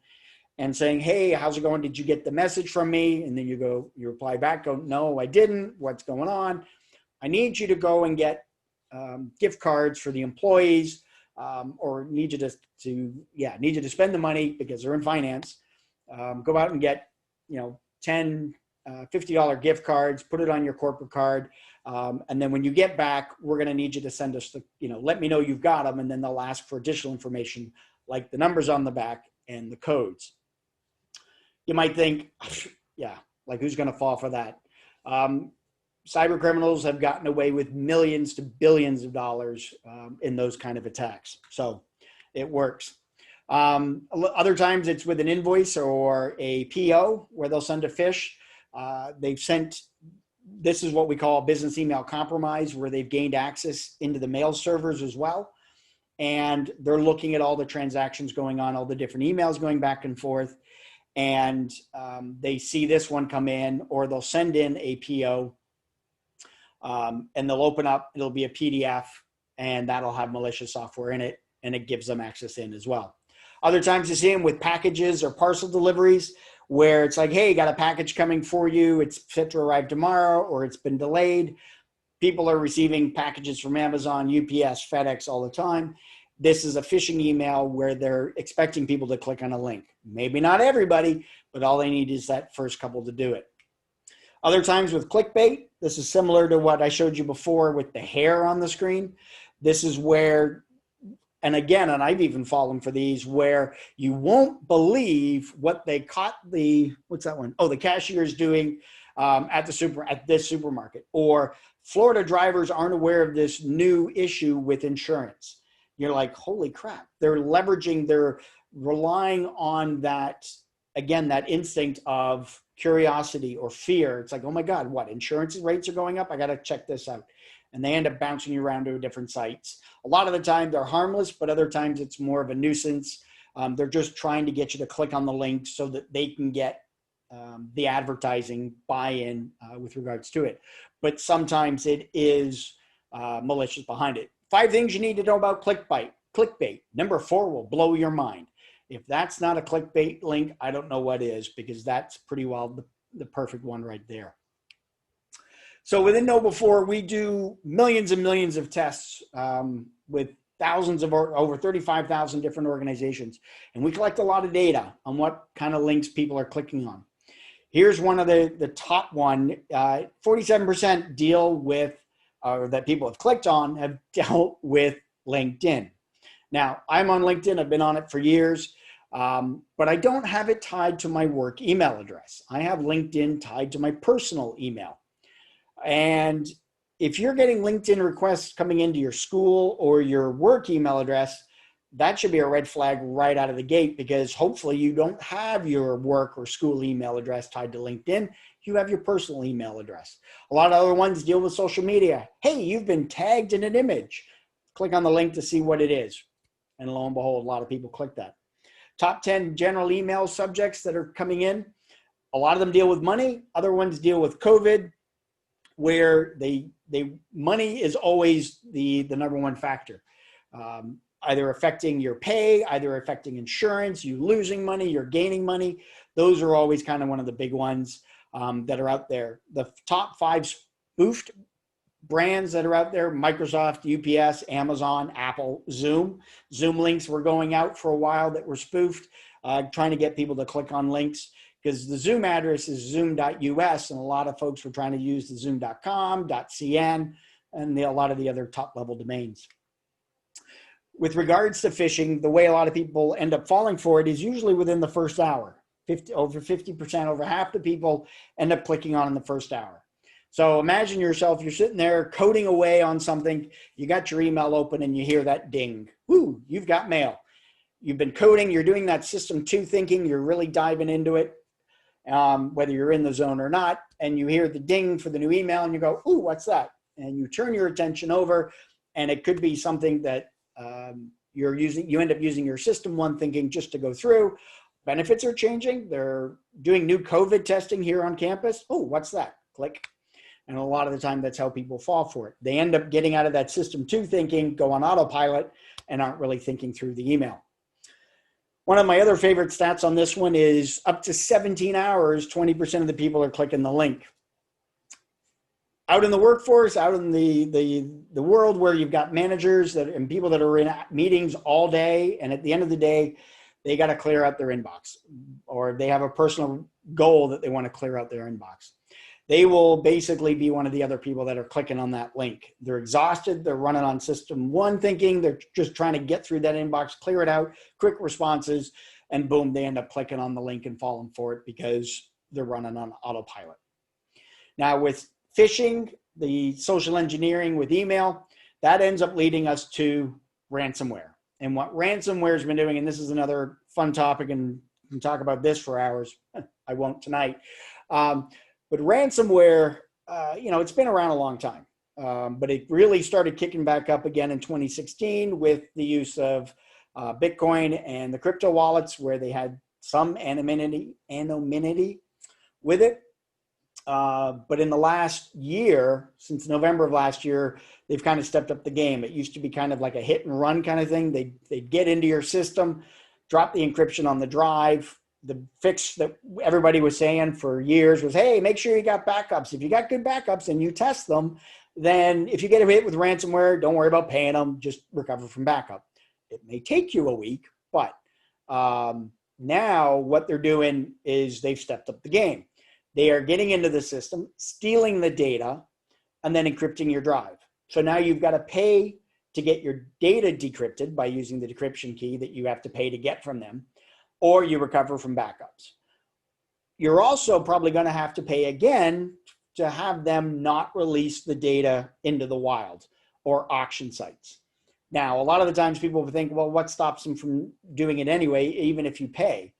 and saying, hey, how's it going? Did you get the message from me? And then you reply back, go, no, I didn't. What's going on? I need you to go and get gift cards for the employees, or need you to spend the money because they're in finance. Go out and get, $10, $50 gift cards, put it on your corporate card. And then when you get back, we're going to need you to send us let me know you've got them. And then they'll ask for additional information like the numbers on the back and the codes. You might think, yeah, like who's going to fall for that? Cyber criminals have gotten away with millions to billions of dollars in those kind of attacks. So it works. Other times it's with an invoice or a PO where they'll send a phish. This is what we call business email compromise, where they've gained access into the mail servers as well. And they're looking at all the transactions going on, all the different emails going back and forth. And they see this one come in, or they'll send in a PO and they'll open up, it'll be a PDF, and that'll have malicious software in it, and it gives them access in as well. Other times you see them with packages or parcel deliveries where it's like, hey, got a package coming for you. It's set to arrive tomorrow, or it's been delayed. People are receiving packages from Amazon, UPS, FedEx all the time. This is a phishing email where they're expecting people to click on a link. Maybe not everybody, but all they need is that first couple to do it. Other times with clickbait, this is similar to what I showed you before with the hair on the screen. This is where, and I've even fallen for these, where you won't believe what they caught what's that one? Oh, the cashier's doing at this supermarket. Or Florida drivers aren't aware of this new issue with insurance. You're like, holy crap. They're relying on that, again, that instinct of curiosity or fear. It's like, oh my God, what? Insurance rates are going up? I got to check this out. And they end up bouncing you around to different sites. A lot of the time they're harmless, but other times it's more of a nuisance. They're just trying to get you to click on the link so that they can get the advertising buy-in with regards to it. But sometimes it is malicious behind it. 5 things you need to know about clickbait. Number 4 will blow your mind. If that's not a clickbait link, I don't know what is, because that's pretty well the perfect one right there. So within KnowBe4, we do millions and millions of tests with thousands of over 35,000 different organizations. And we collect a lot of data on what kind of links people are clicking on. Here's one of the top one. 47% deal with, or that people have clicked on, have dealt with LinkedIn. Now, I'm on LinkedIn. I've been on it for years, but I don't have it tied to my work email address. I have LinkedIn tied to my personal email. And if you're getting LinkedIn requests coming into your school or your work email address, that should be a red flag right out of the gate, because hopefully you don't have your work or school email address tied to LinkedIn. You have your personal email address. A lot of other ones deal with social media. Hey, you've been tagged in an image. Click on the link to see what it is. And lo and behold, a lot of people click that. Top 10 general email subjects that are coming in. A lot of them deal with money. Other ones deal with COVID, where money is always the number one factor. Either affecting your pay, either affecting insurance, you losing money, you're gaining money. Those are always kind of one of the big ones that are out there. The top 5 spoofed brands that are out there: Microsoft, UPS, Amazon, Apple, Zoom. Zoom links were going out for a while that were spoofed, trying to get people to click on links, because the Zoom address is zoom.us, and a lot of folks were trying to use the zoom.com, .cn, and a lot of the other top level domains. With regards to phishing, the way a lot of people end up falling for it is usually within the first hour. Over 50%, over half the people end up clicking on in the first hour. So imagine yourself, you're sitting there coding away on something, you got your email open and you hear that ding. Woo, you've got mail. You've been coding, you're doing that system 2 thinking, you're really diving into it, whether you're in the zone or not, and you hear the ding for the new email and you go, ooh, what's that? And you turn your attention over, and it could be something that you end up using your system 1 thinking just to go through. Benefits are changing. They're doing new COVID testing here on campus. Oh, what's that? Click. And a lot of the time that's how people fall for it. They end up getting out of that system 2 thinking, go on autopilot, and aren't really thinking through the email. One of my other favorite stats on this one is up to 17 hours, 20% of the people are clicking the link. Out in the workforce, out in the world where you've got managers and people that are in meetings all day, and at the end of the day, they got to clear out their inbox, or they have a personal goal that they want to clear out their inbox. They will basically be one of the other people that are clicking on that link. They're exhausted. They're running on system 1 thinking. They're just trying to get through that inbox, clear it out, quick responses, and boom, they end up clicking on the link and falling for it because they're running on autopilot. Now with phishing, the social engineering with email, that ends up leading us to ransomware. And what ransomware has been doing, and this is another fun topic, and we can talk about this for hours. I won't tonight. But ransomware, it's been around a long time, but it really started kicking back up again in 2016 with the use of Bitcoin and the crypto wallets, where they had some anonymity with it. But in the last year, since November of last year, they've kind of stepped up the game. It used to be kind of like a hit and run kind of thing. They'd get into your system, drop the encryption on the drive. The fix that everybody was saying for years was, hey, make sure you got backups. If you got good backups and you test them, then if you get hit with ransomware, don't worry about paying them, just recover from backup. It may take you a week, but now what they're doing is they've stepped up the game. They are getting into the system, stealing the data, and then encrypting your drive. So now you've got to pay to get your data decrypted by using the decryption key that you have to pay to get from them, or you recover from backups. You're also probably going to have to pay again to have them not release the data into the wild or auction sites. Now, a lot of the times people will think, well, what stops them from doing it anyway, even if you pay?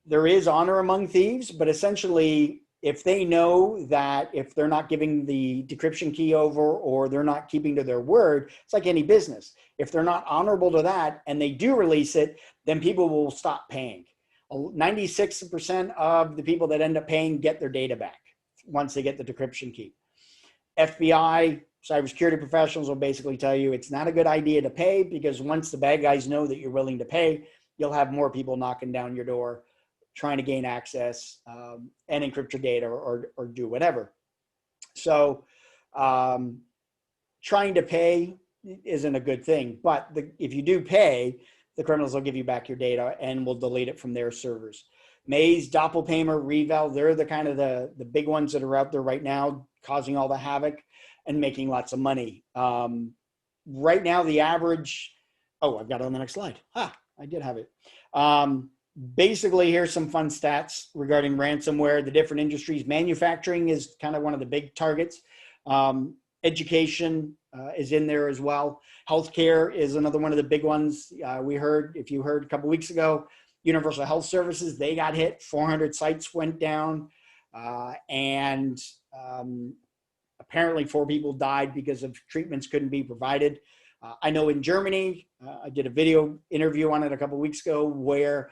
There is honor among thieves, but essentially, if they know that if they're not giving the decryption key over or they're not keeping to their word, it's like any business. If they're not honorable to that and they do release it, then people will stop paying. 96% of the people that end up paying get their data back once they get the decryption key. FBI, cybersecurity professionals will basically tell you it's not a good idea to pay, because once the bad guys know that you're willing to pay, you'll have more people knocking down your door trying to gain access and encrypt your data or do whatever. So trying to pay isn't a good thing, but if you do pay, the criminals will give you back your data and will delete it from their servers. Maze, Doppelpaymer, Revel, they're the kind of the big ones that are out there right now, causing all the havoc and making lots of money. Right now, the average, I've got it on the next slide. I did have it. Basically, here's some fun stats regarding ransomware, the different industries. Manufacturing is kind of one of the big targets. Education is in there as well. Healthcare is another one of the big ones. If you heard a couple weeks ago, Universal Health Services, they got hit. 400 sites went down. And apparently 4 people died because of treatments couldn't be provided. I know in Germany, I did a video interview on it a couple weeks ago where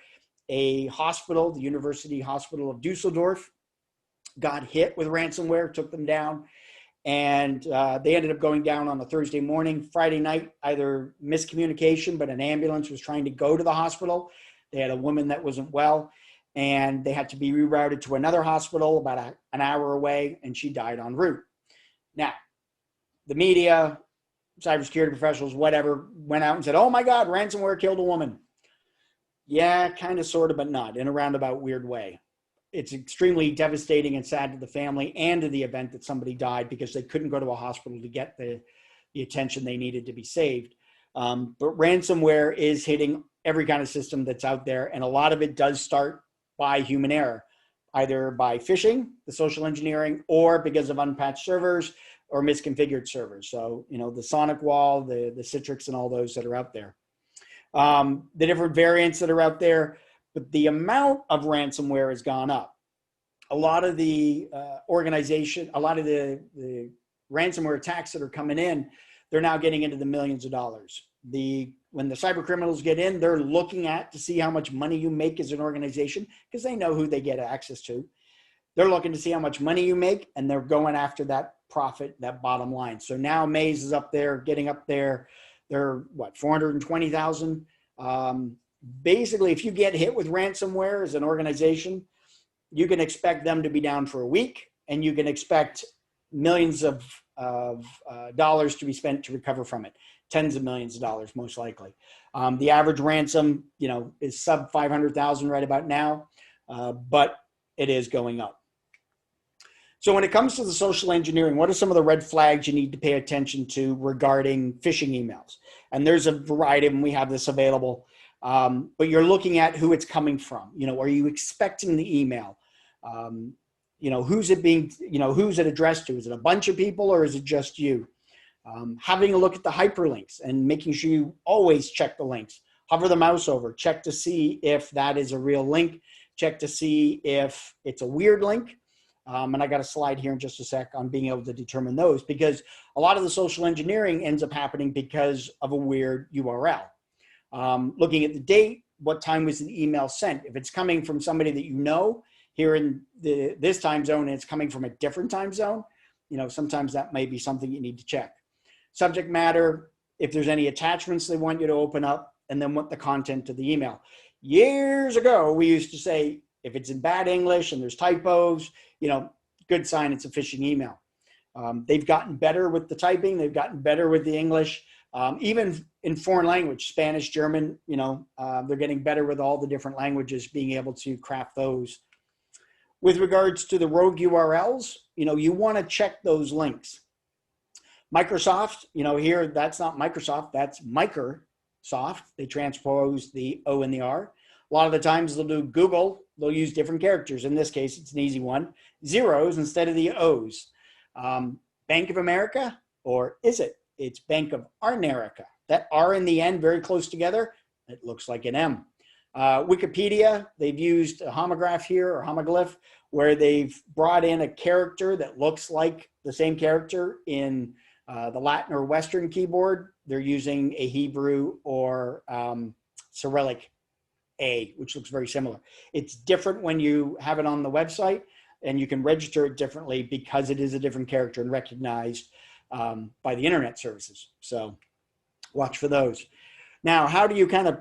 a hospital, the University Hospital of Dusseldorf, got hit with ransomware, took them down. And they ended up going down on a Thursday morning. Friday night, either miscommunication, but an ambulance was trying to go to the hospital. They had a woman that wasn't well, and they had to be rerouted to another hospital about an hour away, and she died en route. Now, the media, cybersecurity professionals, whatever, went out and said, oh my God, ransomware killed a woman. Yeah, kind of, sort of, but not, in a roundabout weird way. It's extremely devastating and sad to the family and to the event that somebody died because they couldn't go to a hospital to get the attention they needed to be saved. But ransomware is hitting every kind of system that's out there, and a lot of it does start by human error, either by phishing, the social engineering, or because of unpatched servers or misconfigured servers. So, the Sonic Wall, the Citrix, and all those that are out there. The different variants that are out there, but the amount of ransomware has gone up. A lot of the the ransomware attacks that are coming in, they're now getting into the millions of dollars. When the cyber criminals get in, they're looking to see how much money you make as an organization, because they know who they get access to. They're looking to see how much money you make, and they're going after that profit, that bottom line. So now Maze is up there, getting up there. They're 420,000. Basically, if you get hit with ransomware as an organization, you can expect them to be down for a week, and you can expect millions of dollars to be spent to recover from it. Tens of millions of dollars, most likely. The average ransom, is sub 500,000 right about now, but it is going up. So when it comes to the social engineering, what are some of the red flags you need to pay attention to regarding phishing emails? And there's a variety of them. We have this available. But you're looking at who it's coming from. Are you expecting the email? Who's it addressed to? Is it a bunch of people, or is it just you? Having a look at the hyperlinks and making sure you always check the links. Hover the mouse over, check to see if that is a real link. Check to see if it's a weird link. And I got a slide here in just a sec on being able to determine those, because a lot of the social engineering ends up happening because of a weird URL. Looking at the date, what time was the email sent? If it's coming from somebody that here in this time zone, and it's coming from a different time zone, sometimes that may be something you need to check. Subject matter, if there's any attachments they want you to open up, and then what the content of the email. Years ago, we used to say, if it's in bad English and there's typos, good sign it's a phishing email. They've gotten better with the typing. They've gotten better with the English. Even in foreign language, Spanish, German, they're getting better with all the different languages, being able to craft those. With regards to the rogue URLs, you want to check those links. Microsoft, here, that's not Microsoft, that's Microsoft. They transpose the O and the R. A lot of the times they'll do Google, they'll use different characters. In this case, it's an easy one. Zeros instead of the O's. Bank of America, or is it? It's Bank of Arnerica. That R in the end, very close together, it looks like an M. Wikipedia, they've used a homograph here, or homoglyph, where they've brought in a character that looks like the same character in the Latin or Western keyboard. They're using a Hebrew or Cyrillic A, which looks very similar. It's different when you have it on the website, and you can register it differently because it is a different character and recognized by the internet services. So watch for those. Now, how do you kind of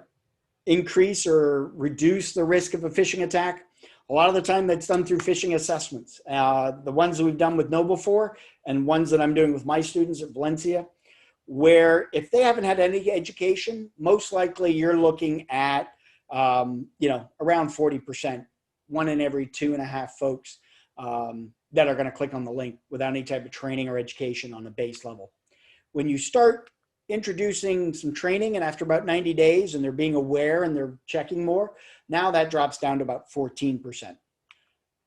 increase or reduce the risk of a phishing attack? A lot of the time that's done through phishing assessments. The ones that we've done with Noble4 and ones that I'm doing with my students at Valencia, where if they haven't had any education, most likely you're looking at, around 40% 1 in every 2.5 folks that are going to click on the link without any type of training or education on the base level. When you start introducing some training, and after about 90 days and they're being aware and they're checking more, now that drops down to about 14%.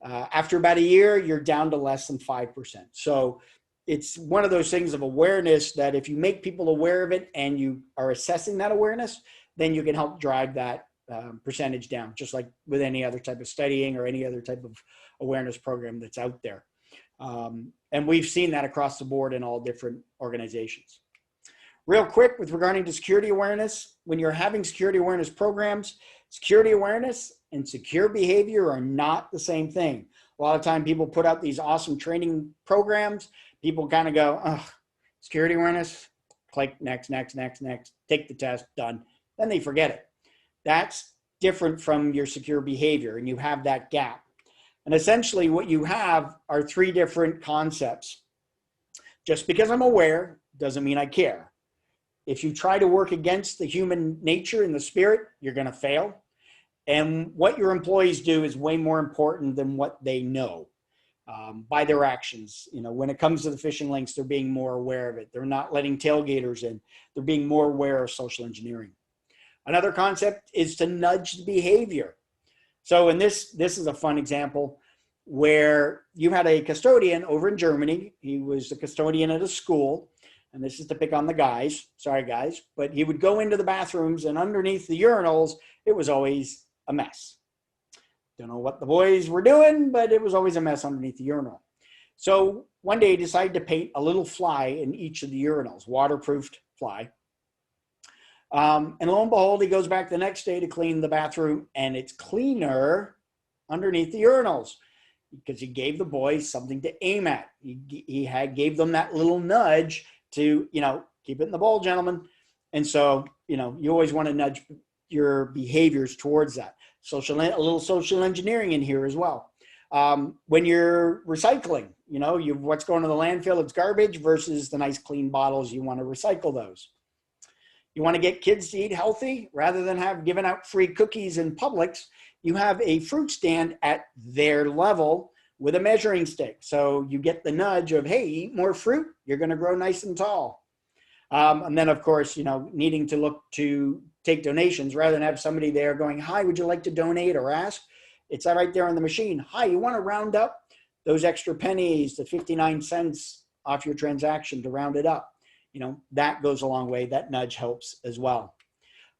After about a year, you're down to less than 5%. So it's one of those things of awareness that if you make people aware of it and you are assessing that awareness, then you can help drive that percentage down, just like with any other type of studying or any other type of awareness program that's out there. And we've seen that across the board in all different organizations. Real quick, with regarding to security awareness, when you're having security awareness programs, security awareness and secure behavior are not the same thing. A lot of time people put out these awesome training programs. People kind of go, oh, security awareness, click next, next, next, next, take the test, done. Then they forget it. That's different from your secure behavior, and you have that gap. And essentially what you have are 3 different concepts. Just because I'm aware doesn't mean I care. If you try to work against the human nature and the spirit, you're going to fail. And what your employees do is way more important than what they know by their actions. You know, when it comes to the phishing links, they're being more aware of it. They're not letting tailgaters in. They're being more aware of social engineering. Another concept is to nudge the behavior. So in this is a fun example where you had a custodian over in Germany. He was a custodian at a school. And this is to pick on the guys, sorry guys, but he would go into the bathrooms, and underneath the urinals, it was always a mess. Don't know what the boys were doing, but it was always a mess underneath the urinal. So one day he decided to paint a little fly in each of the urinals, waterproofed fly. And lo and behold, he goes back the next day to clean the bathroom, and it's cleaner underneath the urinals because he gave the boys something to aim at. He gave them that little nudge to, you know, keep it in the bowl, gentlemen. And so, you know, you always want to nudge your behaviors towards that. A little social engineering in here as well. When you're recycling, you know, what's going to the landfill, it's garbage versus the nice clean bottles. You want to recycle those. You want to get kids to eat healthy rather than have given out free cookies in Publix. You have a fruit stand at their level with a measuring stick. So you get the nudge of, hey, eat more fruit, you're going to grow nice and tall. And then, of course, you know, needing to look to take donations rather than have somebody there going, hi, would you like to donate or ask? It's right there on the machine. Hi, you want to round up those extra pennies to 59 cents off your transaction to round it up? You know, that goes a long way. That nudge helps as well.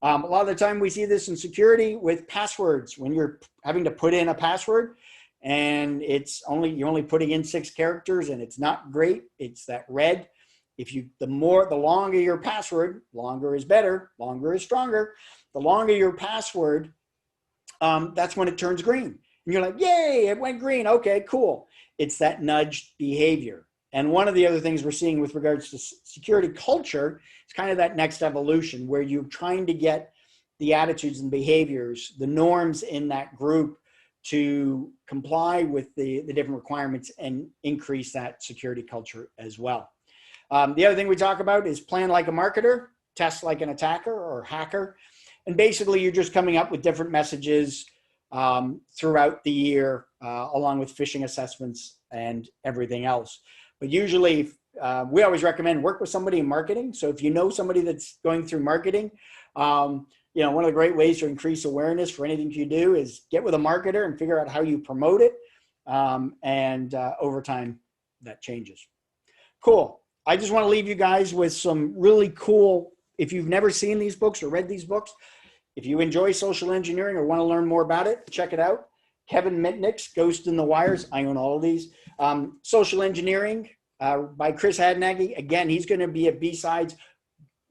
A lot of the time we see this in security with passwords. When you're having to put in a password, and you're only putting in 6 characters and it's not great. It's that red. The longer your password, longer is better, longer is stronger. The longer your password, that's when it turns green. And you're like, yay, it went green. Okay, cool. It's that nudged behavior. And one of the other things we're seeing with regards to security culture is kind of that next evolution where you're trying to get the attitudes and behaviors, the norms in that group to comply with the different requirements and increase that security culture as well. The other thing we talk about is plan like a marketer, test like an attacker or hacker. And basically you're just coming up with different messages throughout the year along with phishing assessments and everything else. But usually we always recommend work with somebody in marketing. So if you know somebody that's going through marketing, you know, one of the great ways to increase awareness for anything you do is get with a marketer and figure out how you promote it. And over time, that changes. Cool. I just want to leave you guys with some really cool, if you've never seen these books or read these books, if you enjoy social engineering or want to learn more about it, check it out. Kevin Mitnick's Ghost in the Wires. I own all of these. Social Engineering by Chris Hadnagy. Again, he's going to be at B-Sides.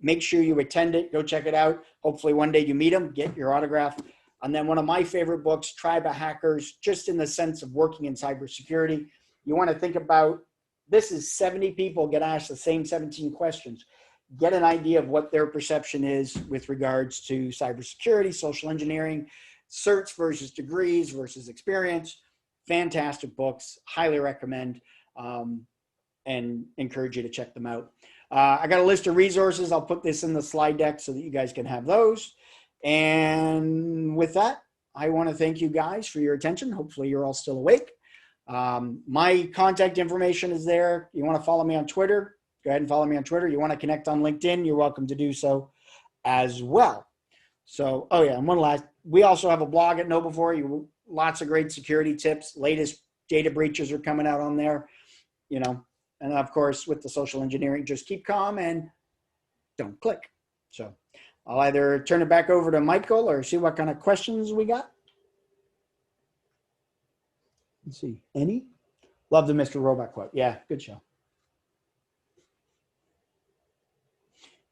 Make sure you attend it. Go check it out. Hopefully one day you meet him, get your autograph. And then one of my favorite books, Tribe of Hackers, just in the sense of working in cybersecurity. You want to think about, this is 70 people get asked the same 17 questions. Get an idea of what their perception is with regards to cybersecurity, social engineering, certs versus degrees versus experience. Fantastic books, highly recommend, and encourage you to check them out. I got a list of resources. I'll put this in the slide deck so that you guys can have those. And with that, I want to thank you guys for your attention. Hopefully you're all still awake. My contact information is there. You want to follow me on Twitter, go ahead and follow me on Twitter. You want to connect on LinkedIn, you're welcome to do so as well. So, oh yeah, and one last, we also have a blog at Know4U, lots of great security tips. Latest data breaches are coming out on there, you know, and of course with the social engineering, just keep calm and don't click. So I'll either turn it back over to Michael or see what kind of questions we got. Let's see, any? Love the Mr. Robot quote. Yeah, good show.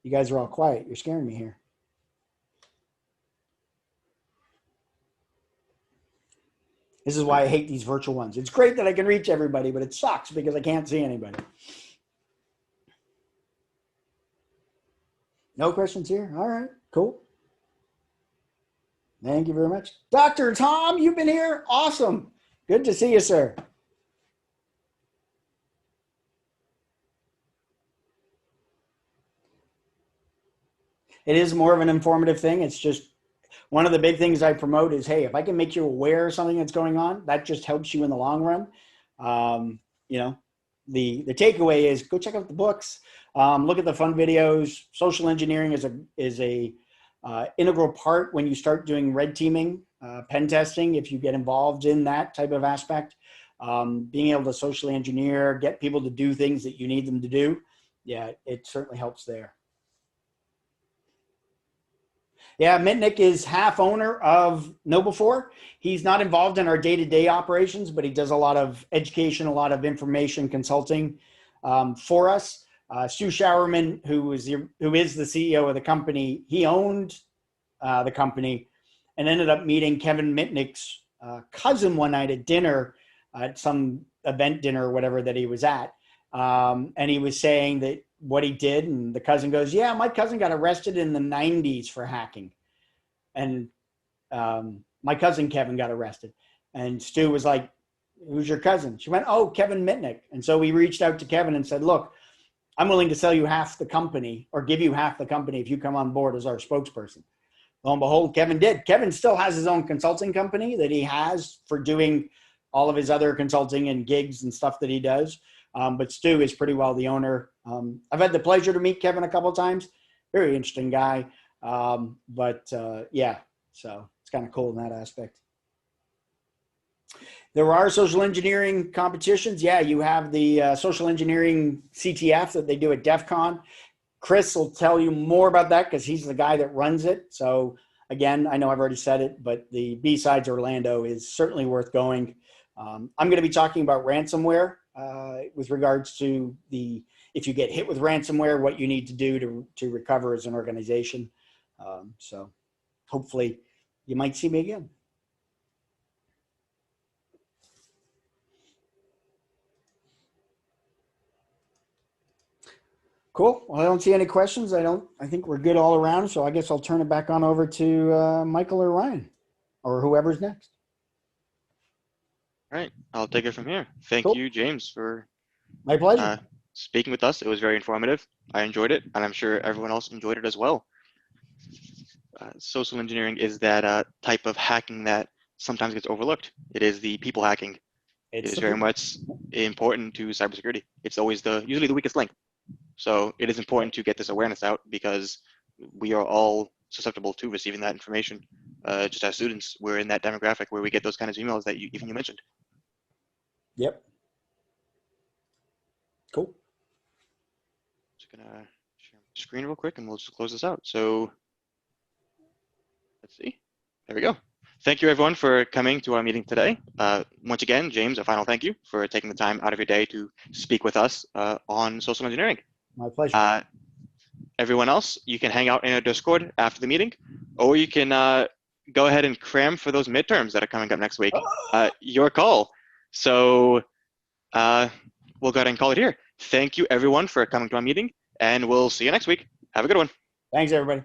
You guys are all quiet. You're scaring me here. This is why I hate these virtual ones. It's great that I can reach everybody, but it sucks because I can't see anybody. No questions here? All right, cool. Thank you very much. Dr. Tom, you've been here? Awesome. Good to see you, sir. It is more of an informative thing. It's just one of the big things I promote is, hey, if I can make you aware of something that's going on, that just helps you in the long run. You know, the takeaway is go check out the books, look at the fun videos. Social engineering is a integral part when you start doing red teaming, pen testing. If you get involved in that type of aspect, being able to socially engineer, get people to do things that you need them to do, yeah, it certainly helps there. Yeah, Mitnick is half owner of Know4. He's not involved in our day-to-day operations, but he does a lot of education, a lot of information consulting for us. Stu Showerman, who is the CEO of the company, he owned the company and ended up meeting Kevin Mitnick's cousin one night at dinner, at some event dinner or whatever that he was at. And he was saying that what he did, and the cousin goes, yeah, my cousin got arrested in the 90s for hacking. And my cousin Kevin got arrested. And Stu was like, who's your cousin? She went, oh, Kevin Mitnick. And so we reached out to Kevin and said, look, I'm willing to sell you half the company or give you half the company if you come on board as our spokesperson. Lo and behold, Kevin did. Kevin still has his own consulting company that he has for doing all of his other consulting and gigs and stuff that he does. But Stu is pretty well the owner. I've had the pleasure to meet Kevin a couple of times. Very interesting guy. Yeah, so it's kind of cool in that aspect. There are social engineering competitions. Yeah, you have the social engineering CTF that they do at DEF CON. Chris will tell you more about that because he's the guy that runs it. So again, I know I've already said it, but the B-Sides Orlando is certainly worth going. I'm going to be talking about ransomware with regards to if you get hit with ransomware, what you need to do to recover as an organization. So hopefully you might see me again. Cool. Well, I don't see any questions. I think we're good all around. So I guess I'll turn it back on over to Michael or Ryan or whoever's next. All right, I'll take it from here. Thank Cool. you, James, for My pleasure. speaking with us. It was very informative. I enjoyed it, and I'm sure everyone else enjoyed it as well. Social engineering is that type of hacking that sometimes gets overlooked. It is the people hacking. It is very much important to cybersecurity. It's always usually the weakest link. So it is important to get this awareness out because we are all susceptible to receiving that information. Just as students, we're in that demographic where we get those kinds of emails that you mentioned. Yep. Cool. Just gonna share my screen real quick and we'll just close this out. So let's see. There we go. Thank you everyone for coming to our meeting today. Once again, James, a final thank you for taking the time out of your day to speak with us on social engineering. My pleasure. Everyone else, you can hang out in our Discord after the meeting, or you can go ahead and cram for those midterms that are coming up next week. Your call. So we'll go ahead and call it here. Thank you everyone for coming to our meeting, and we'll see you next week. Have a good one. Thanks, everybody.